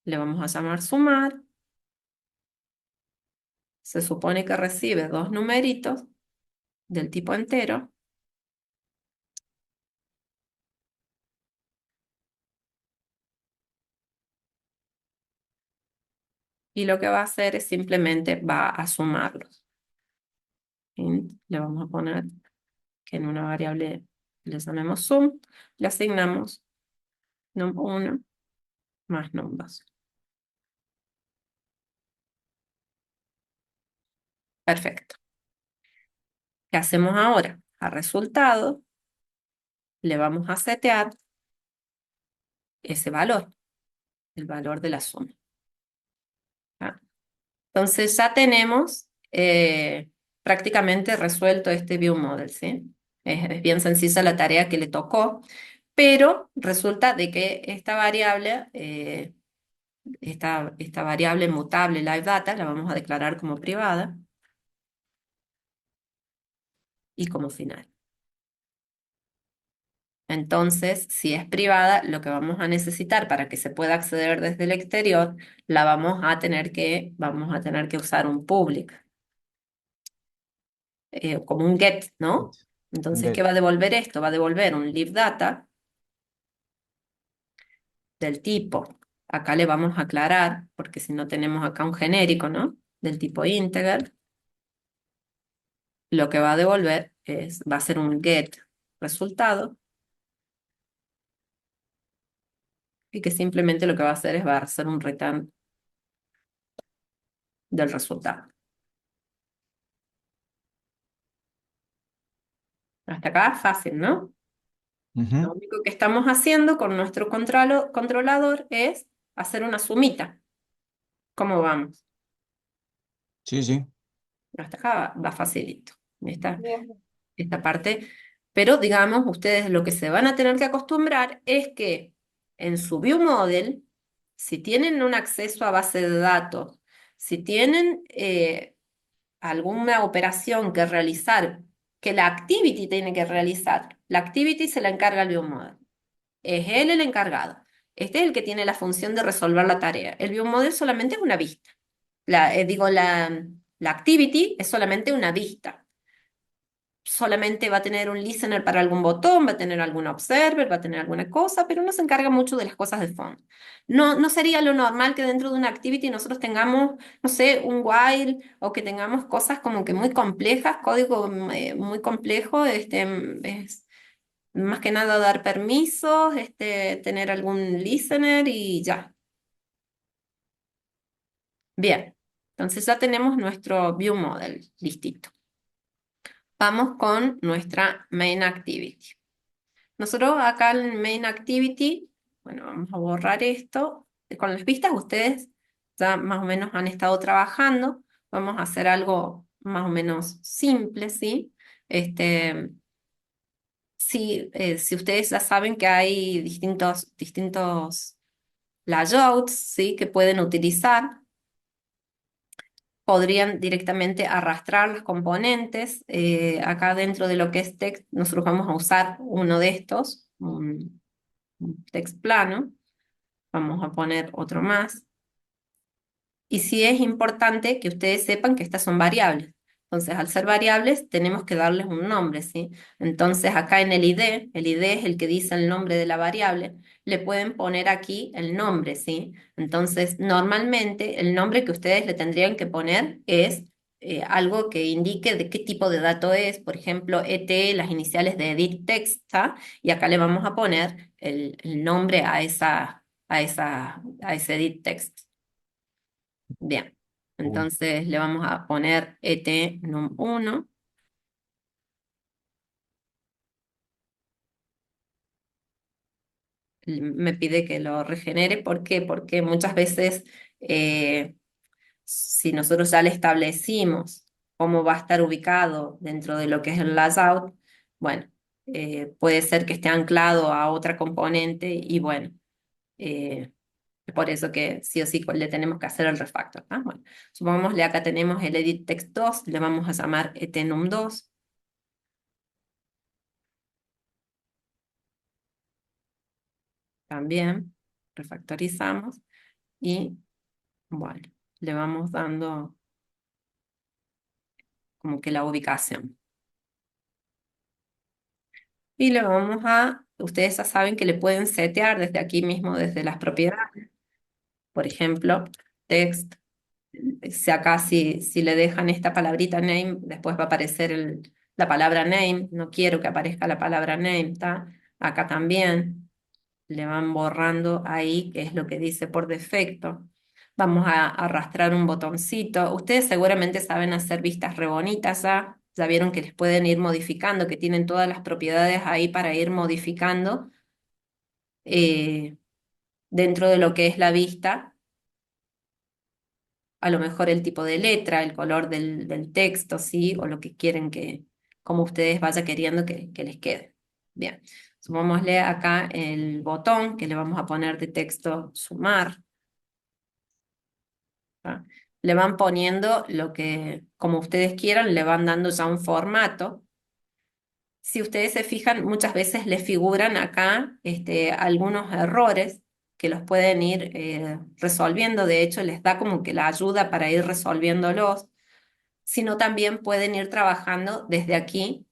le vamos a llamar sumar. Se supone que recibe dos numeritos del tipo entero. Y lo que va a hacer es simplemente va a sumarlos. Int, le vamos a poner que en una variable le llamemos sum, le asignamos num1 más num2. Perfecto. ¿Qué hacemos ahora? A resultado le vamos a setear ese valor, el valor de la suma. ¿Ah? Entonces ya tenemos prácticamente resuelto este ViewModel, ¿sí? Es bien sencilla la tarea que le tocó, pero resulta de que esta variable, esta variable mutable live data, la vamos a declarar como privada y como final. Entonces, si es privada, lo que vamos a necesitar para que se pueda acceder desde el exterior, vamos a tener que usar un public, como un get, ¿no? Entonces, ¿qué Get. va a devolver esto? Va a devolver un live data del tipo, acá le vamos a aclarar, porque si no tenemos acá un genérico, ¿no? Del tipo integer, lo que va a devolver va a ser un get resultado, y que simplemente lo que va a hacer va a hacer un return del resultado. Hasta acá fácil, ¿no? Lo Ujú. único que estamos haciendo con nuestro controlador es hacer una sumita. ¿Cómo vamos? Sí, sí. Hasta acá va facilito. Bien. Esta parte. Pero digamos, ustedes lo que se van a tener que acostumbrar es que en su ViewModel, si tienen un acceso a base de datos, si tienen alguna operación que realizar, que la activity tiene que realizar, la activity se la encarga el ViewModel. Es él el encargado. Este es el que tiene la función de resolver la tarea. El ViewModel solamente es una vista. La activity es solamente una vista. solamente va a tener un listener para algún botón, va a tener algún observer, va a tener alguna cosa, pero no se encarga mucho de las cosas de fondo. No sería lo normal que dentro de una activity nosotros tengamos, no sé, un while o que tengamos cosas como que muy complejas, código muy complejo, es más que nada dar permisos, tener algún listener y ya. Bien, entonces ya tenemos nuestro view model listito. Vamos con nuestra main activity. Nosotros acá en main activity, bueno, vamos a borrar esto. Con las vistas ustedes ya más o menos han estado trabajando. Vamos a hacer algo más o menos simple, ¿sí? Si ustedes ya saben que hay distintos layouts, ¿sí? Que pueden utilizar, podrían directamente arrastrar los componentes. Acá dentro de lo que es text, nosotros vamos a usar uno de estos, un text plano. Vamos a poner otro más. Y sí es importante que ustedes sepan que estas son variables. Entonces, al ser variables, tenemos que darles un nombre, ¿sí? Entonces, acá en el ID es el que dice el nombre de la variable, le pueden poner aquí el nombre, ¿sí? Entonces, normalmente, el nombre que ustedes le tendrían que poner es algo que indique de qué tipo de dato es, por ejemplo, ET, las iniciales de edit text, ¿tá? Y acá le vamos a poner el nombre a ese edit text. Bien, entonces le vamos a poner etnum1. Me pide que lo regenere. ¿Por qué? Porque muchas veces, si nosotros ya le establecimos cómo va a estar ubicado dentro de lo que es el layout, bueno, puede ser que esté anclado a otra componente y bueno, eh, es por eso que sí o sí le tenemos que hacer el refactor, ¿tá? Bueno, supongámosle acá tenemos el edit text 2, le vamos a llamar etnum2. También refactorizamos y bueno, le vamos dando como que la ubicación. Y le vamos ustedes ya saben que le pueden setear desde aquí mismo, desde las propiedades. Por ejemplo, text, si acá si le dejan esta palabrita name, después va a aparecer la palabra name. No quiero que aparezca la palabra name, ¿está? Acá también. Le van borrando ahí, que es lo que dice por defecto. Vamos a arrastrar un botoncito. Ustedes seguramente saben hacer vistas re bonitas ya. Ya vieron que les pueden ir modificando, que tienen todas las propiedades ahí para ir modificando eh, dentro de lo que es la vista. A lo mejor el tipo de letra, el color del texto, ¿sí? O lo que quieren como ustedes vaya queriendo que les quede. Bien, sumámosle acá el botón que le vamos a poner de texto sumar. ¿Ah? Le van poniendo como ustedes quieran, le van dando ya un formato. Si ustedes se fijan, muchas veces les figuran acá algunos errores que los pueden ir resolviendo. De hecho, les da como que la ayuda para ir resolviéndolos, sino también pueden ir trabajando desde aquí,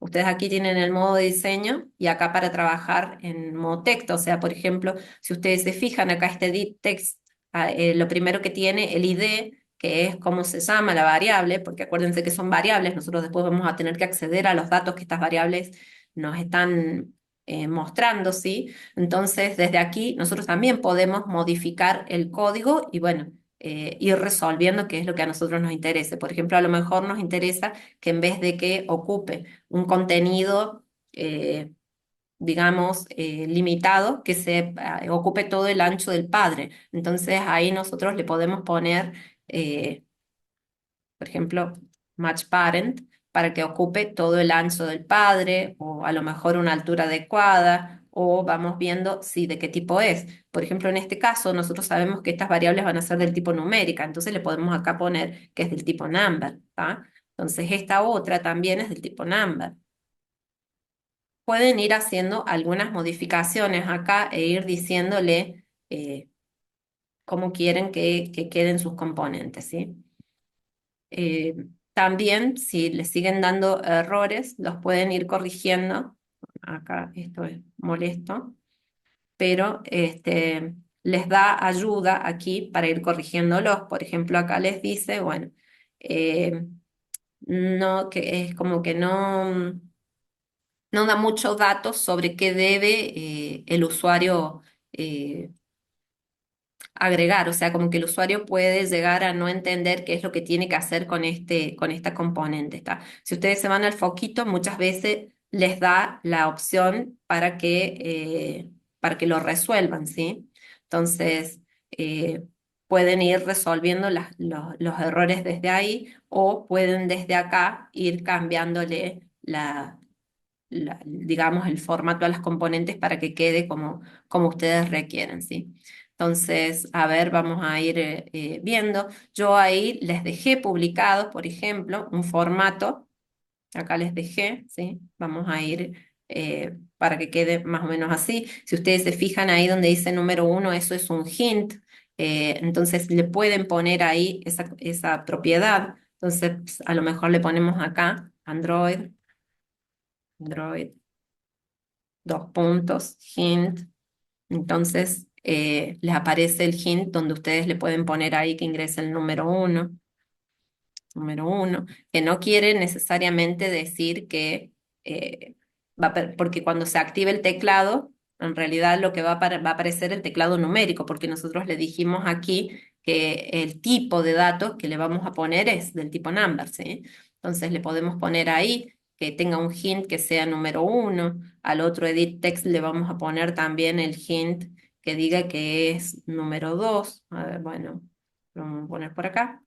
ustedes aquí tienen el modo de diseño y acá para trabajar en modo texto. O sea, por ejemplo, si ustedes se fijan acá este edit text, lo primero que tiene el ID, que es cómo se llama la variable, porque acuérdense que son variables, nosotros después vamos a tener que acceder a los datos que estas variables nos están mostrando, ¿sí? Entonces, desde aquí nosotros también podemos modificar el código y bueno, ir resolviendo qué es lo que a nosotros nos interese. Por ejemplo, a lo mejor nos interesa que en vez de que ocupe un contenido, digamos, limitado, que se ocupe todo el ancho del padre. Entonces ahí nosotros le podemos poner, eh, por ejemplo, match parent, para que ocupe todo el ancho del padre, o a lo mejor una altura adecuada, o vamos viendo si de qué tipo es. Por ejemplo, en este caso, nosotros sabemos que estas variables van a ser del tipo numérica, entonces le podemos acá poner que es del tipo number, ¿tá? Entonces esta otra también es del tipo number. Pueden ir haciendo algunas modificaciones acá e ir diciéndole cómo quieren que queden sus componentes, ¿sí? también, si le siguen dando errores, los pueden ir corrigiendo. Acá esto es molesto, pero les da ayuda aquí para ir corrigiéndolos. Por ejemplo, acá les dice, bueno, eh, no, que es como que no da muchos datos sobre qué debe el usuario agregar, o sea, como que el usuario puede llegar a no entender qué es lo que tiene que hacer con esta componente. ¿Está? Si ustedes se van al foquito, muchas veces les da la opción para que lo resuelvan, ¿sí? Entonces, pueden ir resolviendo los errores desde ahí o pueden desde acá ir cambiándole digamos, el formato a las componentes para que quede como ustedes requieren, ¿sí? Entonces, a ver, vamos a ir viendo. Yo ahí les dejé publicados, por ejemplo, un formato. Acá les dejé, ¿sí? Vamos a ir para que quede más o menos así. Si ustedes se fijan ahí donde dice número 1, eso es un hint. Entonces, le pueden poner ahí esa propiedad. Entonces, a lo mejor le ponemos acá, Android, dos puntos, hint. Entonces, les aparece el hint donde ustedes le pueden poner ahí que ingrese el número uno, que no quiere necesariamente decir que porque cuando se active el teclado, en realidad lo que va a aparecer el teclado numérico, porque nosotros le dijimos aquí que el tipo de datos que le vamos a poner es del tipo number, ¿sí? Entonces le podemos poner ahí que tenga un hint que sea número uno, al otro edit text le vamos a poner también el hint que diga que es número dos. A ver, bueno, lo vamos a poner por acá.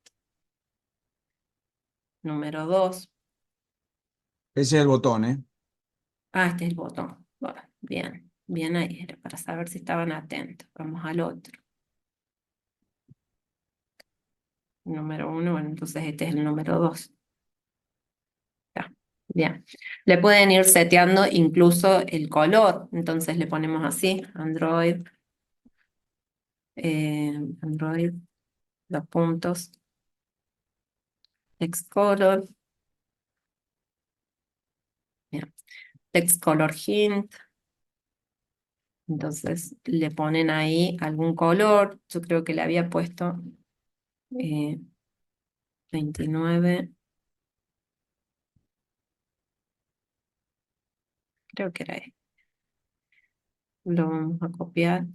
Número 2. Ese es el botón, ¿eh? Ah, este es el botón. Bueno, bien, bien ahí, era para saber si estaban atentos. Vamos al otro. Número 1, bueno, entonces este es el número 2. Ya, bien. Le pueden ir seteando incluso el color. Entonces le ponemos así, Android, dos puntos, text color. Bien. Text color hint. Entonces le ponen ahí algún color. Yo creo que le había puesto 29. Creo que era este. Lo vamos a copiar.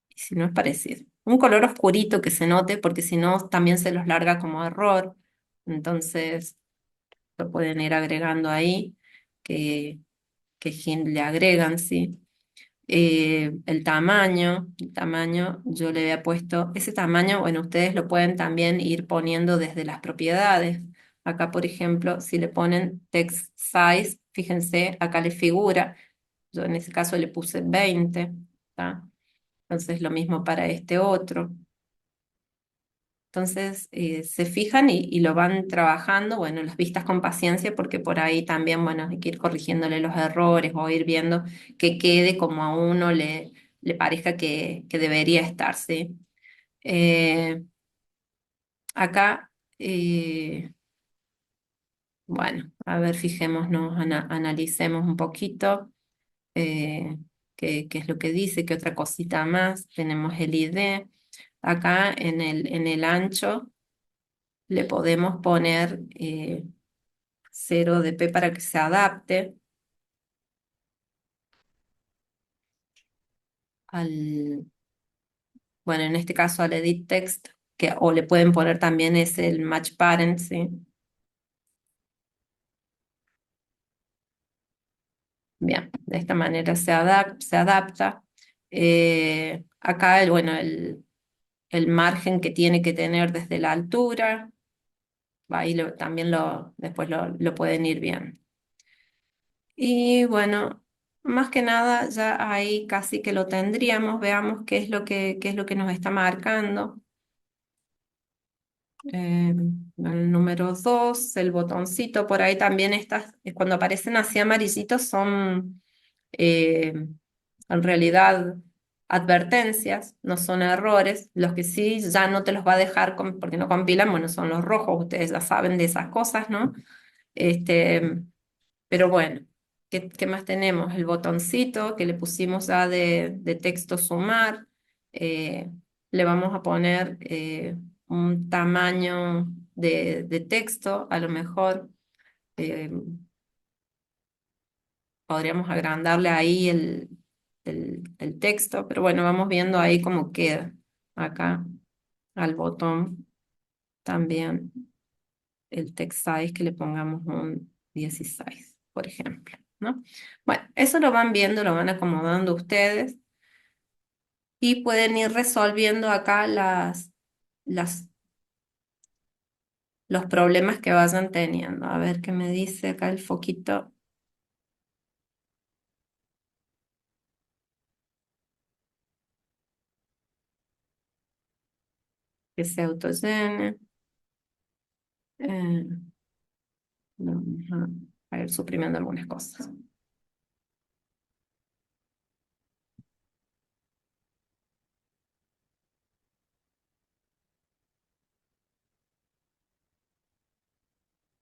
Y si no es parecido. Un color oscurito que se note, porque si no también se los larga como error. Entonces lo pueden ir agregando ahí, que hint le agregan, ¿sí? El tamaño, yo le había puesto ese tamaño, bueno, ustedes lo pueden también ir poniendo desde las propiedades. Acá, por ejemplo, si le ponen text size, fíjense, acá le figura. Yo en ese caso le puse 20, ¿tá? Entonces lo mismo para este otro. Entonces se fijan y lo van trabajando, bueno, las vistas con paciencia, porque por ahí también, bueno, hay que ir corrigiéndole los errores o ir viendo que quede como a uno le parezca que debería estar, ¿sí? Eh, acá, bueno, a ver, fijémonos, analicemos un poquito eh, qué es lo que dice, qué otra cosita más. Tenemos el ID. Acá en el ancho le podemos poner 0 dp para que se adapte al, bueno, en este caso al edit text, o le pueden poner también es el match parent, ¿sí? Bien, de esta manera se adapta. Acá, bueno, el margen que tiene que tener desde la altura, ahí también después lo pueden ir viendo. Y bueno, más que nada ya ahí casi que lo tendríamos. Veamos qué es lo que nos está marcando. El número 2, el botoncito, por ahí también cuando aparecen así amarillitos son, en realidad, advertencias, no son errores. Los que sí ya no te los va a dejar porque no compilan, bueno, son los rojos, ustedes ya saben de esas cosas, ¿no? Este, pero bueno, ¿qué más tenemos? El botoncito que le pusimos ya de texto sumar. eh, Le vamos a poner un tamaño de texto, a lo mejor eh, podríamos agrandarle ahí el texto, pero bueno, vamos viendo ahí cómo queda. Acá al botón también el text size que le pongamos un 16, por ejemplo, ¿no? Bueno, eso lo van viendo, lo van acomodando ustedes y pueden ir resolviendo acá las, los problemas que vayan teniendo. A ver qué me dice acá el foquito. Que se autollene. Eh, Vamos a ir suprimiendo algunas cosas.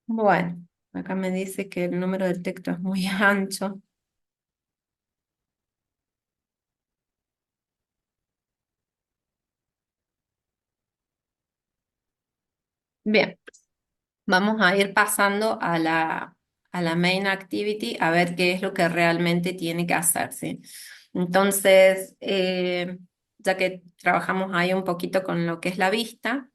Bueno, acá me dice que el número del texto es muy ancho. Bien, vamos a ir pasando a la main activity a ver qué es lo que realmente tiene que hacer, ¿sí? Entonces, ya que trabajamos ahí un poquito con lo que es la vista,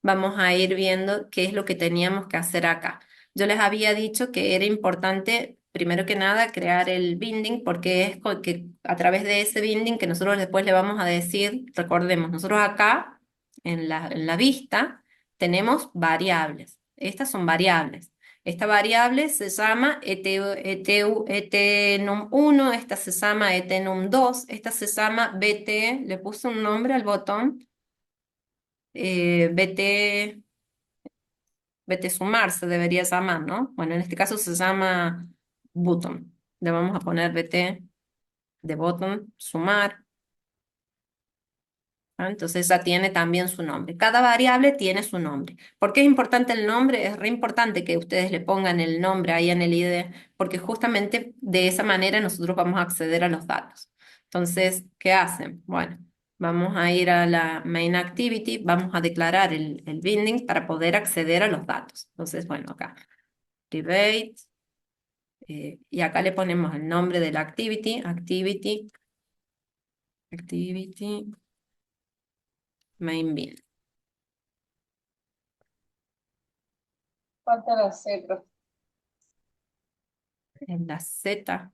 vamos a ir viendo qué es lo que teníamos que hacer acá. Yo les había dicho que era importante, primero que nada, crear el binding, porque es que a través de ese binding que nosotros después le vamos a decir, recordemos, nosotros acá en la vista tenemos variables. Estas son variables. Esta variable se llama etenum1, esta se llama etenum2, esta se llama bt, le puse un nombre al botón, bt, bt sumar se debería llamar, ¿no? Bueno, en este caso se llama button. Le vamos a poner bt de button, sumar. ¿Ah? Entonces ya tiene también su nombre. Cada variable tiene su nombre. ¿Por qué es importante el nombre? Es re importante que ustedes le pongan el nombre ahí en el IDE, porque justamente de esa manera nosotros vamos a acceder a los datos. Entonces, ¿qué hacen? Bueno, vamos a ir a la main activity, vamos a declarar el binding para poder acceder a los datos. Entonces, bueno, acá, debate, y acá le ponemos el nombre de la activity, main bind. Falta la C, profe. En la Z.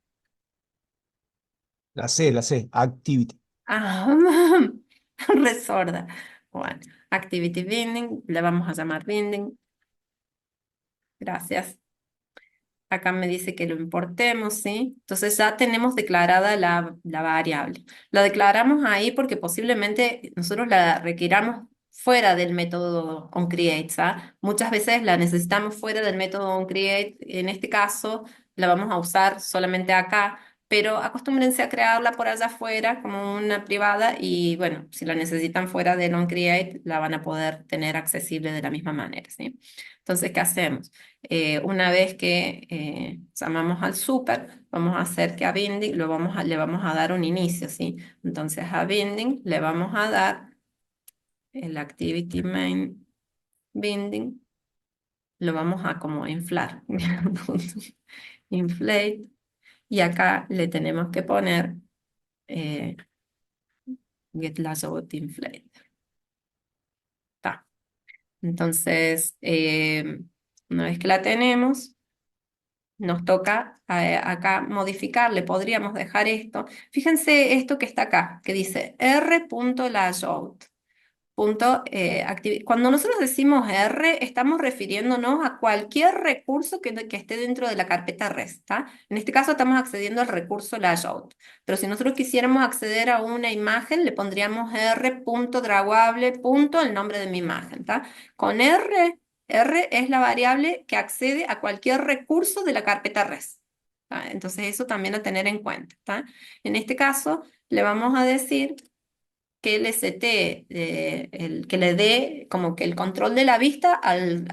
La C, activity. Ah, re sorda. Bueno, activity binding, le vamos a llamar binding. Gracias. Acá me dice que lo importemos, ¿sí? Entonces ya tenemos declarada la variable. La declaramos ahí porque posiblemente nosotros la requiramos fuera del método onCreate, ¿ah? Muchas veces la necesitamos fuera del método onCreate. En este caso la vamos a usar solamente acá, pero acostúmbrense a crearla por allá afuera como una privada y bueno, si la necesitan fuera del onCreate la van a poder tener accesible de la misma manera, ¿sí? Entonces, ¿qué hacemos? Una vez que llamamos al super, vamos a hacer que a binding le vamos a dar un inicio, ¿sí? Entonces a binding le vamos a dar el activity main binding, lo vamos a como inflar, inflate, y acá le tenemos que poner eh, get large inflate. Ta. Entonces, una vez que la tenemos, nos toca acá modificarle, podríamos dejar esto. Fíjense esto que está acá, que dice r.layout. Cuando nosotros decimos R, estamos refiriéndonos a cualquier recurso que esté dentro de la carpeta res, ¿tá? En este caso estamos accediendo al recurso layout, pero si nosotros quisiéramos acceder a una imagen, le pondríamos r.drawable. El nombre de mi imagen, ¿tá? Con R es la variable que accede a cualquier recurso de la carpeta res. ¿tá? Entonces eso también a tener en cuenta, ¿tá? En este caso le vamos a decir que el ST, que le dé como que el control de la vista al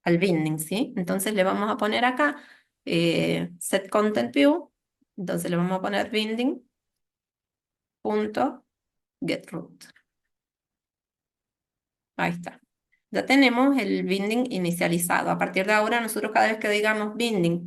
binding, ¿sí? Entonces le vamos a poner acá set content view, entonces le vamos a poner binding.getRoot. Ahí está. Ya tenemos el binding inicializado. A partir de ahora nosotros cada vez que digamos binding,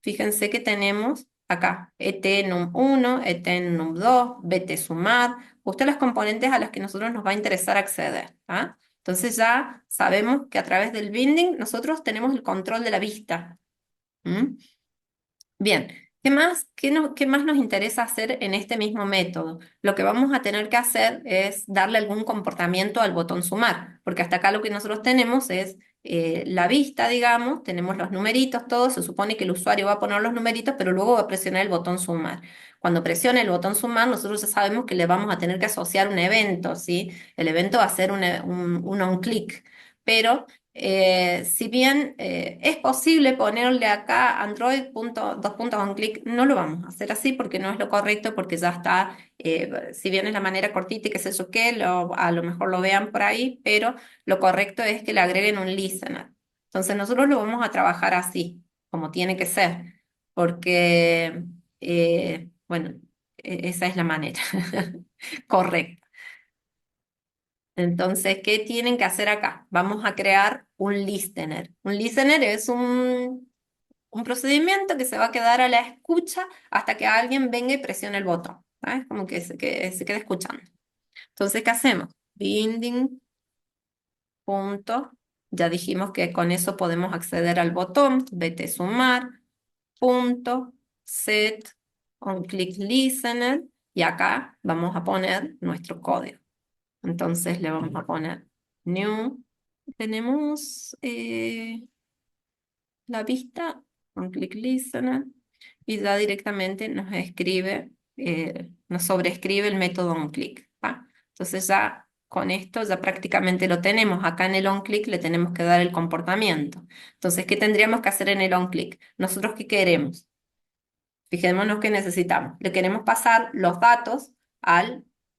fíjense que tenemos acá etnum1, etnum2, btsumar, justo las componentes a las que nosotros nos va a interesar acceder, ¿ah? Entonces ya sabemos que a través del binding nosotros tenemos el control de la vista. ¿Mm? Bien, qué más nos interesa hacer en este mismo método? Lo que vamos a tener que hacer es darle algún comportamiento al botón sumar, porque hasta acá lo que nosotros tenemos es la vista, digamos, tenemos los numeritos, todo, se supone que el usuario va a poner los numeritos, pero luego va a presionar el botón sumar. Cuando presione el botón sumar, nosotros ya sabemos que le vamos a tener que asociar un evento, ¿sí? El evento va a ser un on-click, pero si bien es posible ponerle acá Android punto, dos puntos on click, no lo vamos a hacer así porque no es lo correcto, porque ya está, si bien es la manera cortita y qué sé yo qué, a lo mejor lo vean por ahí, pero lo correcto es que le agreguen un listener. Entonces nosotros lo vamos a trabajar así, como tiene que ser, porque, bueno, esa es la manera correcta. Entonces, ¿qué tienen que hacer acá? Vamos a crear un listener. Un listener es un procedimiento que se va a quedar a la escucha hasta que alguien venga y presione el botón. ¿Sabes? Como que se quede escuchando. Entonces, ¿qué hacemos? Binding, punto. Ya dijimos que con eso podemos acceder al botón. Vete sumar, punto, set, on click listener. Y acá vamos a poner nuestro código. Entonces le vamos a poner new. Tenemos la vista con click listener y ya directamente nos escribe, nos sobrescribe el método onClick, ¿va? Entonces ya con esto ya prácticamente lo tenemos. Acá en el onClick le tenemos que dar el comportamiento. Entonces, ¿qué tendríamos que hacer en el onClick? ¿Nosotros qué queremos? Fijémonos que necesitamos. Le queremos pasar los datos a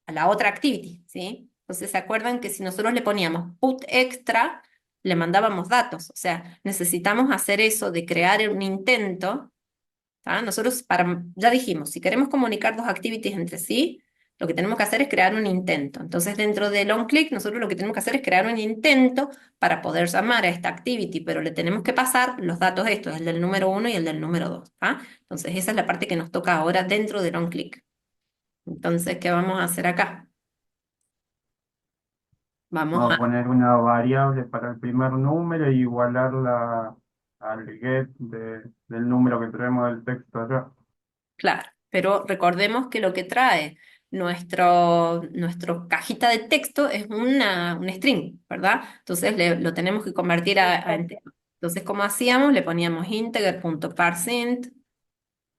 la otra activity, ¿sí? Entonces, ¿se acuerdan que si nosotros le poníamos put extra, le mandábamos datos? O sea, necesitamos hacer eso de crear un intento, ¿tá? Nosotros, ya dijimos, si queremos comunicar dos activities entre sí, lo que tenemos que hacer es crear un intento. Entonces, dentro del onClick, nosotros lo que tenemos que hacer es crear un intento para poder llamar a esta activity, pero le tenemos que pasar los datos estos, el del número 1 y el del número 2, ¿tá? Entonces, esa es la parte que nos toca ahora dentro del onClick. Entonces, ¿qué vamos a hacer acá? Vamos Vamos a, a poner una variable para el primer número y igualarla al get del número que traemos del texto allá. claro, pero recordemos que lo que trae nuestro cajita de texto es un string, ¿verdad? Entonces lo tenemos que convertir a Exacto. entero. Entonces, ¿cómo hacíamos? Le poníamos integer.parseInt,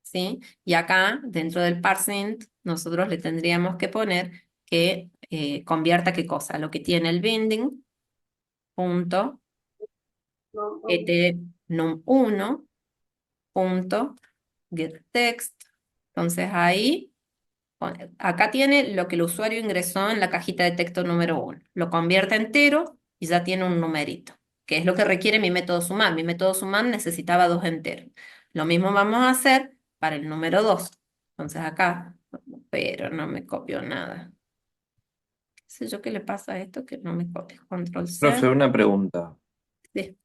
¿sí? Y acá, dentro del parseInt, nosotros le tendríamos que poner que convierta qué cosa, lo que tiene el binding, punto, No, no. etnum1, punto, getText. Entonces ahí acá tiene lo que el usuario ingresó en la cajita de texto número 1. Lo convierte entero y ya tiene un numerito, que es lo que requiere mi método sumar. Mi método sumar necesitaba dos enteros. Lo mismo vamos a hacer para el número 2. Entonces acá, pero no me copió nada. ¿Qué sé yo qué le pasa a esto? Que no me copia. Control Profe, C. una pregunta. Sí.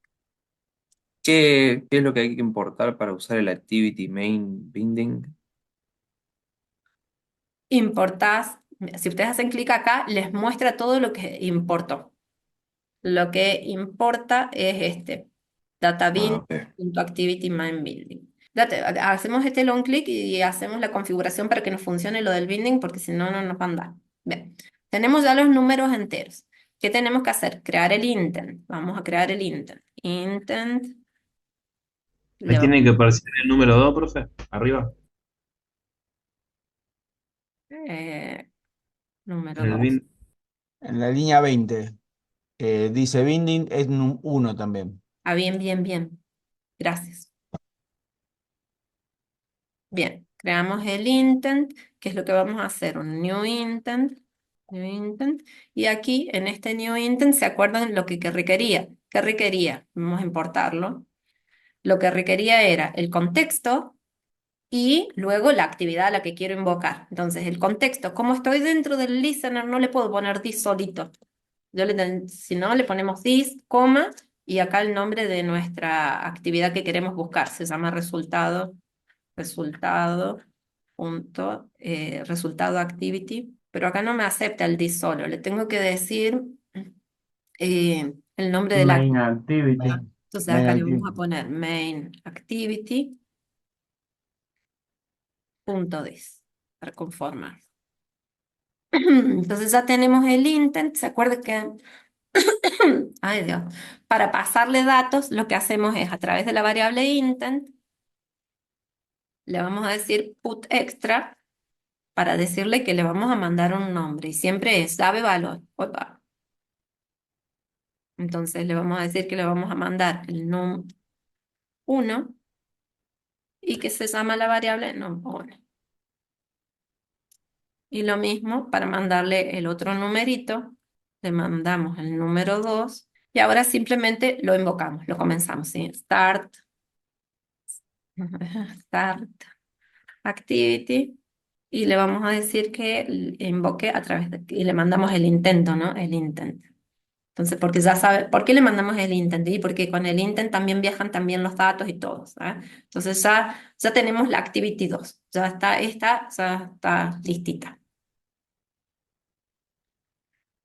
¿Qué es lo que hay que importar para usar el Activity Main Binding? Importás. Si ustedes hacen clic acá, les muestra todo lo que importó. Lo que importa es este, Ah, ok. databind.activity-main-building. Hacemos este long click y hacemos la configuración para que nos funcione lo del binding, porque si no, no nos va a andar. Bien, tenemos ya los números enteros. ¿Qué tenemos que hacer? Crear el intent. Vamos a crear el intent. Intent, Ahí le vamos, tiene que aparecer el número 2, profe, arriba, eh, número en el 2. bin. En la línea 20 dice binding es 1 también. Ah, bien, bien, bien. Gracias. Bien, creamos el intent, que es lo que vamos a hacer, un new intent, y aquí en este new intent, ¿se acuerdan lo que requería? ¿Qué requería? Vamos a importarlo. Lo que requería era el contexto y luego la actividad a la que quiero invocar. Entonces, el contexto, como estoy dentro del listener, no le puedo poner this solito. Si no, le ponemos this, coma, y acá el nombre de nuestra actividad que queremos buscar. Se llama resultado, resultado activity, pero acá no me acepta el this solo. Le tengo que decir el nombre de la Main actividad. activity. Entonces Main acá le vamos a activity. poner main activity punto this para conformar. Entonces ya tenemos el intent. ¿Se acuerda que, ay Dios, para pasarle datos, lo que hacemos es a través de la variable intent, le vamos a decir put extra para decirle que le vamos a mandar un nombre y siempre es dame valor. Opa. Entonces le vamos a decir que le vamos a mandar el num1 y que se llama la variable num1. Y lo mismo para mandarle el otro numerito, le mandamos el número 2 y ahora simplemente lo invocamos, lo comenzamos, ¿sí? Start activity y le vamos a decir que invoque a través de, y le mandamos el intento, ¿no? El intent. Entonces, porque ya sabe, ¿por qué le mandamos el intent? Y porque con el intent también viajan también los datos y todo, ¿sabes? Entonces ya tenemos la activity 2, ya está, esta ya está listita.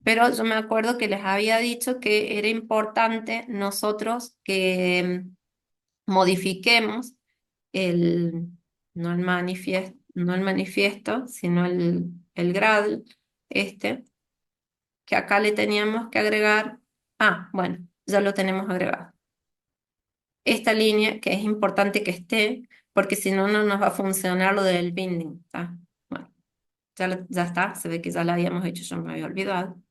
Pero yo me acuerdo que les había dicho que era importante nosotros que modifiquemos el, no el manifiesto, sino el Gradle, este, que acá le teníamos que agregar, bueno, ya lo tenemos agregado. Esta línea que es importante que esté, porque si no, no nos va a funcionar lo del binding, ¿tá? Bueno, ya está, se ve que ya lo habíamos hecho, yo me había olvidado.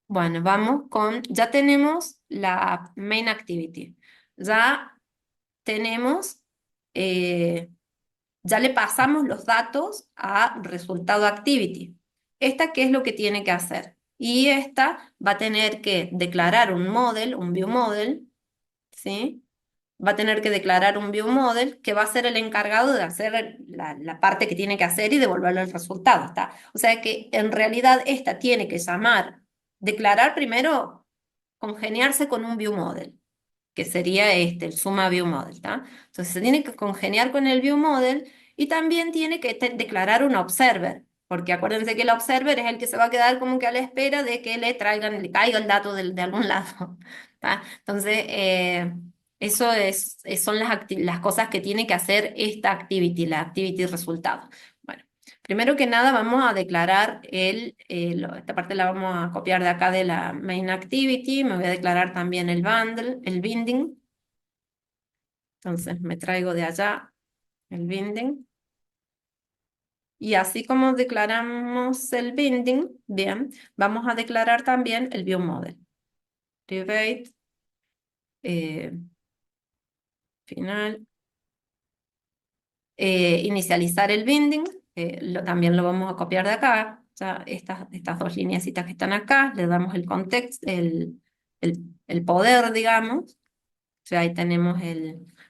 Bueno, vamos con, ya tenemos la main activity, ya tenemos, ya le pasamos los datos a resultado activity. ¿Esta qué es lo que tiene que hacer? Y esta va a tener que declarar un view model, ¿sí? Va a tener que declarar un view model que va a ser el encargado de hacer la parte que tiene que hacer y devolverle el resultado, ¿está? O sea que en realidad esta tiene que declarar primero, congeniarse con un view model, que sería el suma view model, ¿está? Entonces se tiene que congeniar con el view model y también tiene que declarar un observer, porque acuérdense que el observer es el que se va a quedar como que a la espera de que le caiga el dato de algún lado, ¿tá? Entonces, eso son las cosas que tiene que hacer esta activity, la activity resultado. Bueno, primero que nada vamos a declarar esta parte la vamos a copiar de acá de la main activity, me voy a declarar también el bundle, el binding. Entonces me traigo de allá el binding. Y así como declaramos el binding, bien, vamos a declarar también el view model. Private, eh, final, inicializar el binding, también lo vamos a copiar de acá. Ya estas dos lineecitas que están acá, le damos el contexto, el poder, digamos. O sea, ahí tenemos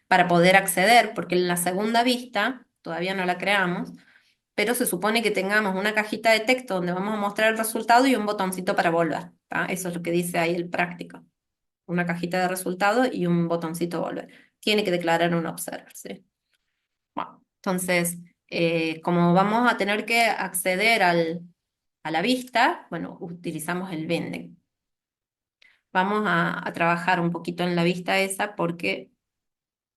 para poder acceder, porque en la segunda vista todavía no la creamos, pero se supone que tengamos una cajita de texto donde vamos a mostrar el resultado y un botoncito para volver, ¿tá? Eso es lo que dice ahí el práctico. Una cajita de resultado y un botoncito volver. Tiene que declarar un observer, ¿sí? Bueno, entonces, como vamos a tener que acceder a la vista, bueno, utilizamos el binding. Vamos a trabajar un poquito en la vista esa porque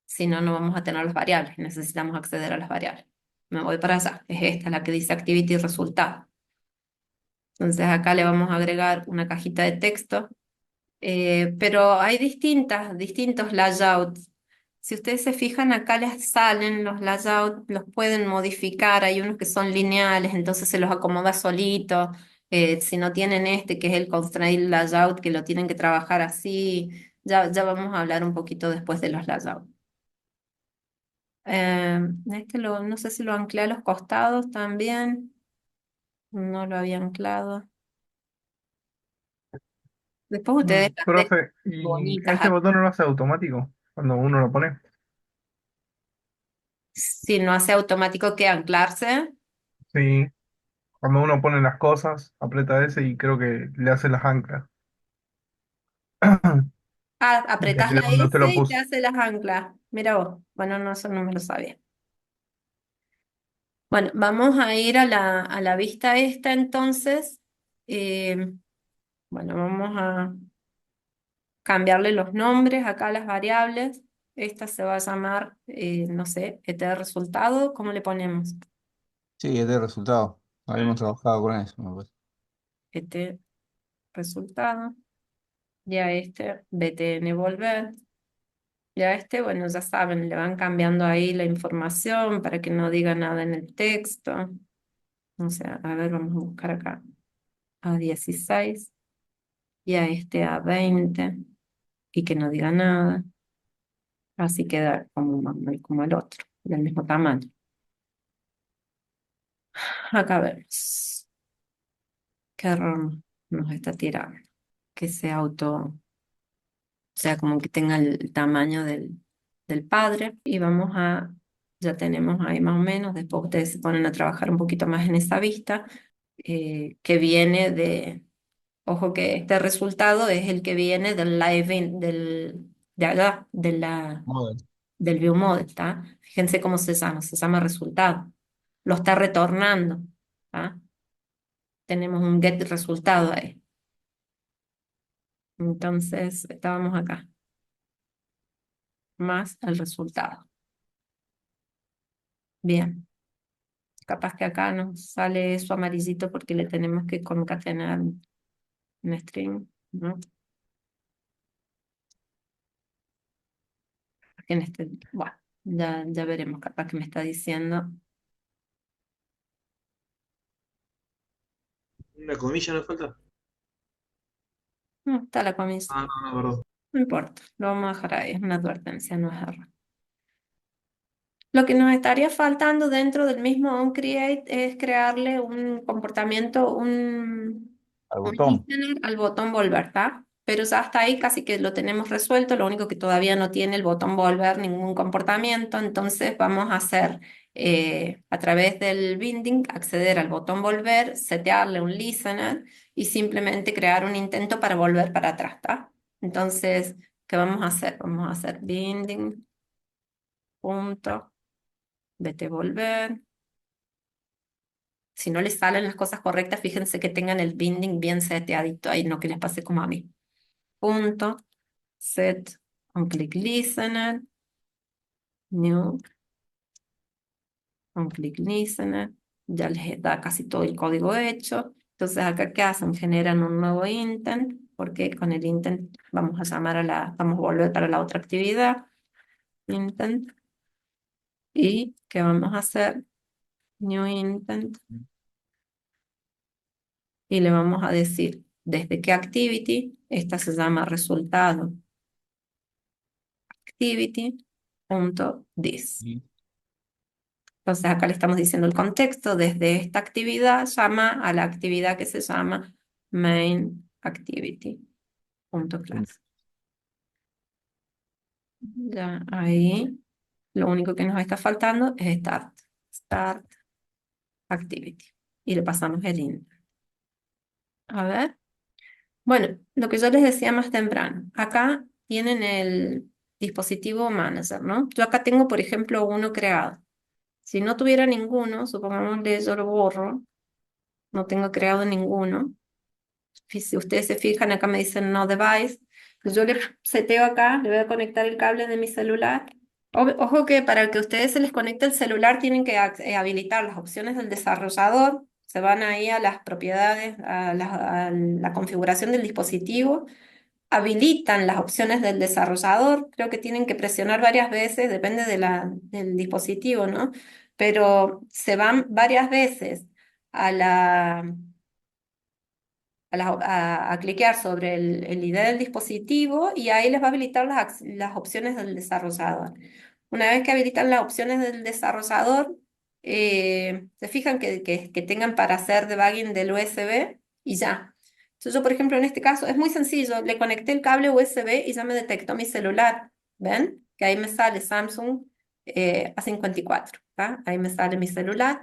si no, no vamos a tener las variables. Necesitamos acceder a las variables. Me voy para allá. Es esta la que dice activity resultado. Entonces acá le vamos a agregar una cajita de texto. Pero hay distintos layouts. Si ustedes se fijan, acá les salen los layouts, los pueden modificar. Hay unos que son lineales, entonces se los acomoda solito. Si no tienen que es el constraint layout, que lo tienen que trabajar así, Ya vamos a hablar un poquito después de los layouts. No sé si lo anclé a los costados también. No lo había anclado. Después ustedes las ven Profe, ¿y bonitas este acá. botón no lo hace automático cuando uno lo pone? Si no hace automático que anclarse. Sí, cuando uno pone las cosas, aprieta ese y creo que le hace las anclas. Ah, ¿En apretás la dónde S usted lo y te puso? hace las anclas. Mira vos. Bueno, no, eso no me lo sabía. Bueno, vamos a ir a la vista esta entonces. Eh, bueno, vamos a cambiarle los nombres acá a las variables. Esta se va a llamar, no sé, resultado. ¿Cómo le ponemos? Sí, es de resultado. Habíamos trabajado con eso, me parece. Resultado. Ya btn volver. Ya bueno, ya saben, le van cambiando ahí la información para que no diga nada en el texto. O sea, a ver, vamos a buscar acá a 16 y a 20 y que no diga nada. Así queda como el otro, del mismo tamaño. Acá vemos qué error nos está tirando. Que sea o sea, como que tenga el tamaño del padre. Y ya tenemos ahí más o menos, después ustedes se ponen a trabajar un poquito más en esa vista, que viene ojo que este resultado es el que viene del de allá, Model. del view model, ¿está? Fíjense cómo se llama resultado. Lo está retornando, ¿tá? Tenemos un get resultado ahí. Entonces, estábamos acá, más el resultado. Bien, capaz que acá nos sale eso amarillito porque le tenemos que concatenar un string, ¿no? Porque bueno, ya veremos, capaz que me está diciendo. ¿Una comilla no falta? No, está la comisa. Ah, no, no, perdón. No importa, lo vamos a dejar ahí, es una advertencia, no es error. Lo que nos estaría faltando dentro del mismo onCreate es crearle un comportamiento, Al un botón. listener al botón volver, ¿tá? Pero ya hasta ahí casi que lo tenemos resuelto, lo único que todavía no tiene el botón volver ningún comportamiento, entonces vamos a hacer a través del binding, acceder al botón volver, setearle un listener y simplemente crear un intento para volver para atrás, ¿tá? Entonces, ¿qué vamos a hacer? Vamos a hacer binding, punto. Vete volver. Si no les salen las cosas correctas, fíjense que tengan el binding bien seteadito ahí, no que les pase como a mí. Punto, set, on click listener, new, on click listener. Ya les da casi todo el código hecho. Entonces acá, ¿qué hacen? Generan un nuevo intent, porque con el intent vamos a llamar vamos a volver para la otra actividad. Intent. ¿Y qué vamos a hacer? New intent. Y le vamos a decir desde qué activity, esta se llama resultado activity.this. Y Entonces acá le estamos diciendo el contexto, desde esta actividad llama a la actividad que se llama main activity.class. Ya ahí lo único que nos está faltando es start activity. Y le pasamos el int. A ver. Bueno, lo que yo les decía más temprano, acá tienen el dispositivo manager, ¿no? Yo acá tengo, por ejemplo, uno creado. Si no tuviera ninguno, supongámosle yo lo borro, no tengo creado ninguno. Si ustedes se fijan, acá me dicen no device. Pues yo le seteo acá, le voy a conectar el cable de mi celular. Ojo que para que a ustedes se les conecte el celular tienen que habilitar las opciones del desarrollador. Se van ahí a las propiedades, a la configuración del dispositivo, habilitan las opciones del desarrollador, creo que tienen que presionar varias veces, depende del dispositivo, ¿no? Pero se van varias veces a a cliquear sobre el ID del dispositivo y ahí les va a habilitar las opciones del desarrollador. Una vez que habilitan las opciones del desarrollador, se fijan que tengan para hacer debugging del USB y ya. Entonces yo, por ejemplo, en este caso es muy sencillo. Le conecté el cable USB y ya me detectó mi celular. ¿Ven? Que ahí me sale Samsung A54. ¿Tá? Ahí me sale mi celular.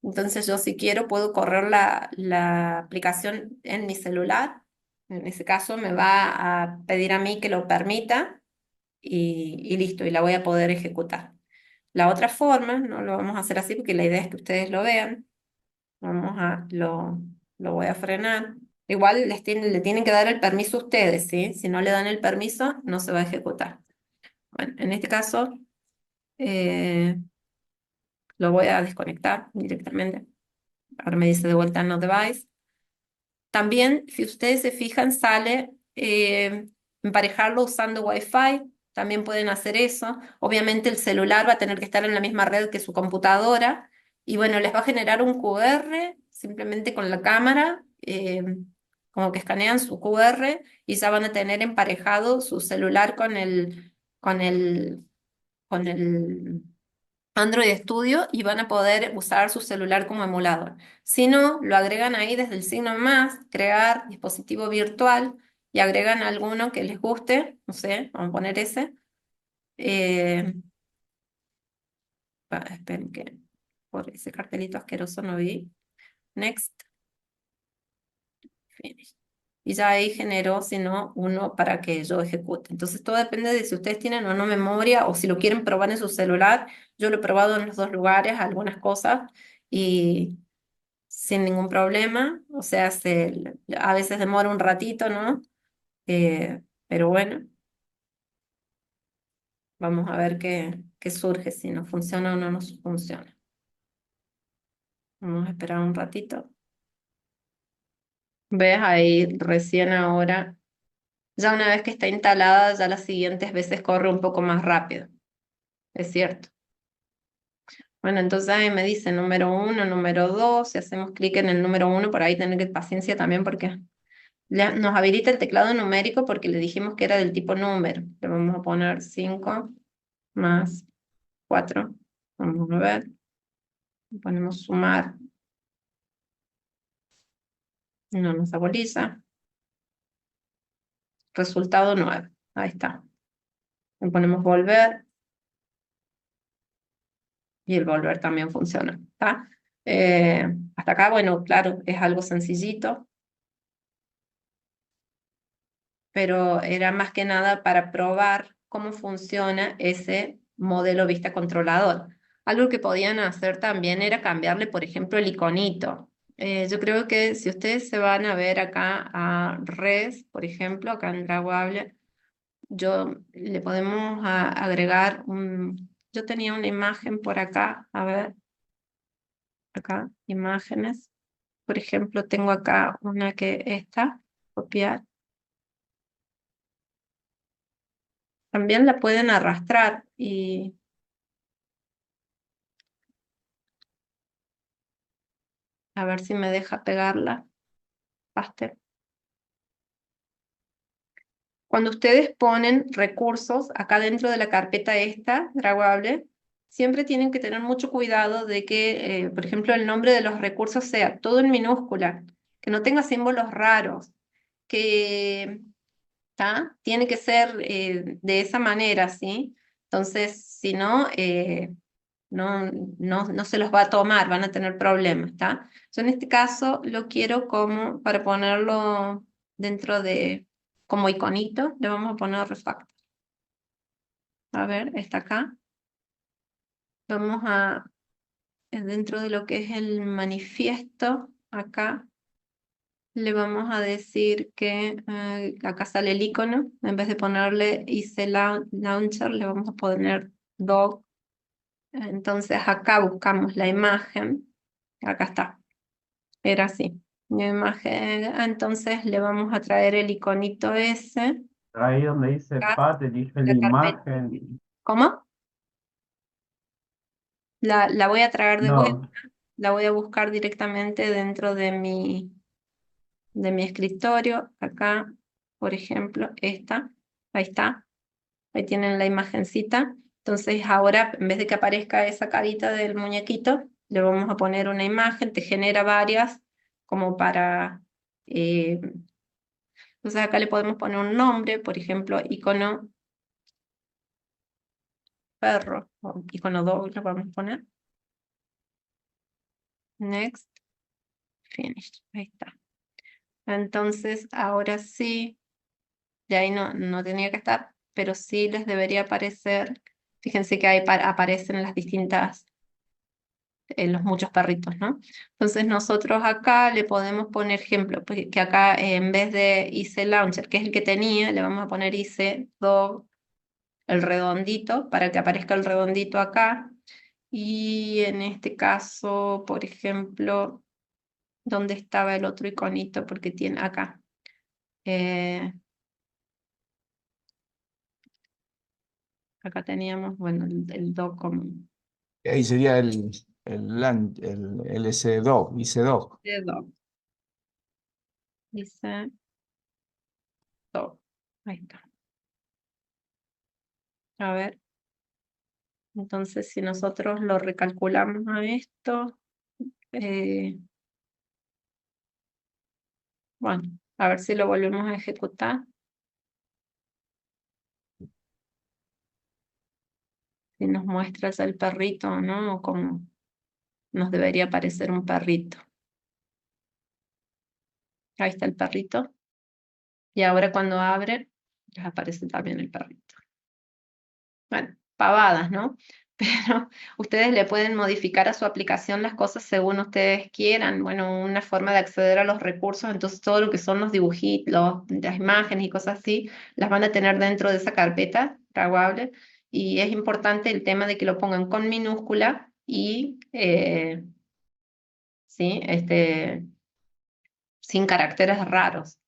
Entonces yo si quiero puedo correr la aplicación en mi celular. En ese caso me va a pedir a mí que lo permita y listo, y la voy a poder ejecutar. La otra forma, no lo vamos a hacer así porque la idea es que ustedes lo vean. Lo voy a frenar. Igual le tienen que dar el permiso a ustedes, ¿sí? Si no le dan el permiso, no se va a ejecutar. Bueno, en este caso, eh, lo voy a desconectar directamente. Ahora me dice de vuelta no device. También, si ustedes se fijan, sale emparejarlo usando Wi-Fi. También pueden hacer eso. Obviamente el celular va a tener que estar en la misma red que su computadora. Y bueno, les va a generar un QR simplemente con la cámara, como que escanean su QR y ya van a tener emparejado su celular con el, con el Android Studio y van a poder usar su celular como emulador. Si no, lo agregan ahí desde el signo más, crear dispositivo virtual y agregan alguno que les guste, no sé, vamos a poner ese. Eh, esperen que por ese cartelito asqueroso no vi. Next, finish. Y ya ahí generó, si no, uno para que yo ejecute. Entonces todo depende de si ustedes tienen o no memoria o si lo quieren probar en su celular. Yo lo he probado en los dos lugares, algunas cosas, y sin ningún problema. O sea, a veces demora un ratito, ¿no? Pero bueno, vamos a ver qué surge, si nos funciona o no nos funciona. Vamos a esperar un ratito. ¿Ves? Ahí recién ahora, ya una vez que está instalada, ya las siguientes veces corre un poco más rápido. Es cierto. Bueno, entonces ahí me dice número 1, número 2. Si hacemos clic en el número 1, por ahí tener que paciencia también porque nos habilita el teclado numérico porque le dijimos que era del tipo número. Le vamos a poner 5 más 4. Vamos a ver. Ponemos sumar. No nos aboliza. Resultado 9. Ahí está. Le ponemos volver. Y el volver también funciona. ¿Está? Hasta acá, bueno, claro, es algo sencillito, pero era más que nada para probar cómo funciona ese modelo vista controlador. Algo que podían hacer también era cambiarle, por ejemplo, el iconito. Yo creo que si ustedes se van a ver acá a res, por ejemplo, acá en Drawable, le podemos agregar yo tenía una imagen por acá, a ver, acá, imágenes. Por ejemplo, tengo acá una que está, copiar. También la pueden arrastrar y a ver si me deja pegarla. Paste. Cuando ustedes ponen recursos acá dentro de la carpeta esta, Drawable, siempre tienen que tener mucho cuidado de que, por ejemplo, el nombre de los recursos sea todo en minúscula, que no tenga símbolos raros, que tiene que ser de esa manera, ¿sí? Entonces, si no, no se los va a tomar, van a tener problemas, ¿está? Yo en este caso lo quiero como para ponerlo dentro como iconito, le vamos a poner refactor. A ver, está acá. Vamos dentro de lo que es el manifiesto, acá, le vamos a decir que acá sale el icono, en vez de ponerle IC Launcher, le vamos a poner dog. Entonces acá buscamos la imagen, acá está, era así. La imagen, entonces le vamos a traer el iconito ese, Ahí donde dice acá, Pat, elige la la carpeta. imagen. ¿Cómo? La voy a traer de vuelta, No, la voy a buscar directamente dentro de mi de mi escritorio, acá, por ejemplo, esta, ahí está, ahí tienen la imagencita. Entonces ahora, en vez de que aparezca esa carita del muñequito, le vamos a poner una imagen, te genera varias, como para... entonces acá le podemos poner un nombre, por ejemplo, icono perro, o icono dog, le podemos poner. Next, finish, ahí está. Entonces, ahora sí, de ahí no tenía que estar, pero sí les debería aparecer. Fíjense que ahí aparecen las distintas, los muchos perritos, ¿no? Entonces nosotros acá le podemos poner ejemplo, pues, que acá en vez de IC Launcher, que es el que tenía, le vamos a poner IC Dog, el redondito, para que aparezca el redondito acá. Y en este caso, por ejemplo, ¿dónde estaba el otro iconito? Porque tiene acá. Acá teníamos, bueno, el dog común. Ahí sería el LC2, IC2. De dog. Dice dog. Ahí está. A ver. Entonces, si nosotros lo recalculamos a esto, bueno, a ver si lo volvemos a ejecutar. Si nos muestras el perrito, ¿no? O como nos debería aparecer un perrito. Ahí está el perrito. Y ahora cuando abre, les aparece también el perrito. Bueno, pavadas, ¿no? Pero ustedes le pueden modificar a su aplicación las cosas según ustedes quieran. Bueno, una forma de acceder a los recursos, entonces todo lo que son los dibujitos, las imágenes y cosas así, las van a tener dentro de esa carpeta Rawable. Y es importante el tema de que lo pongan con minúscula y ¿sí? Sin caracteres raros.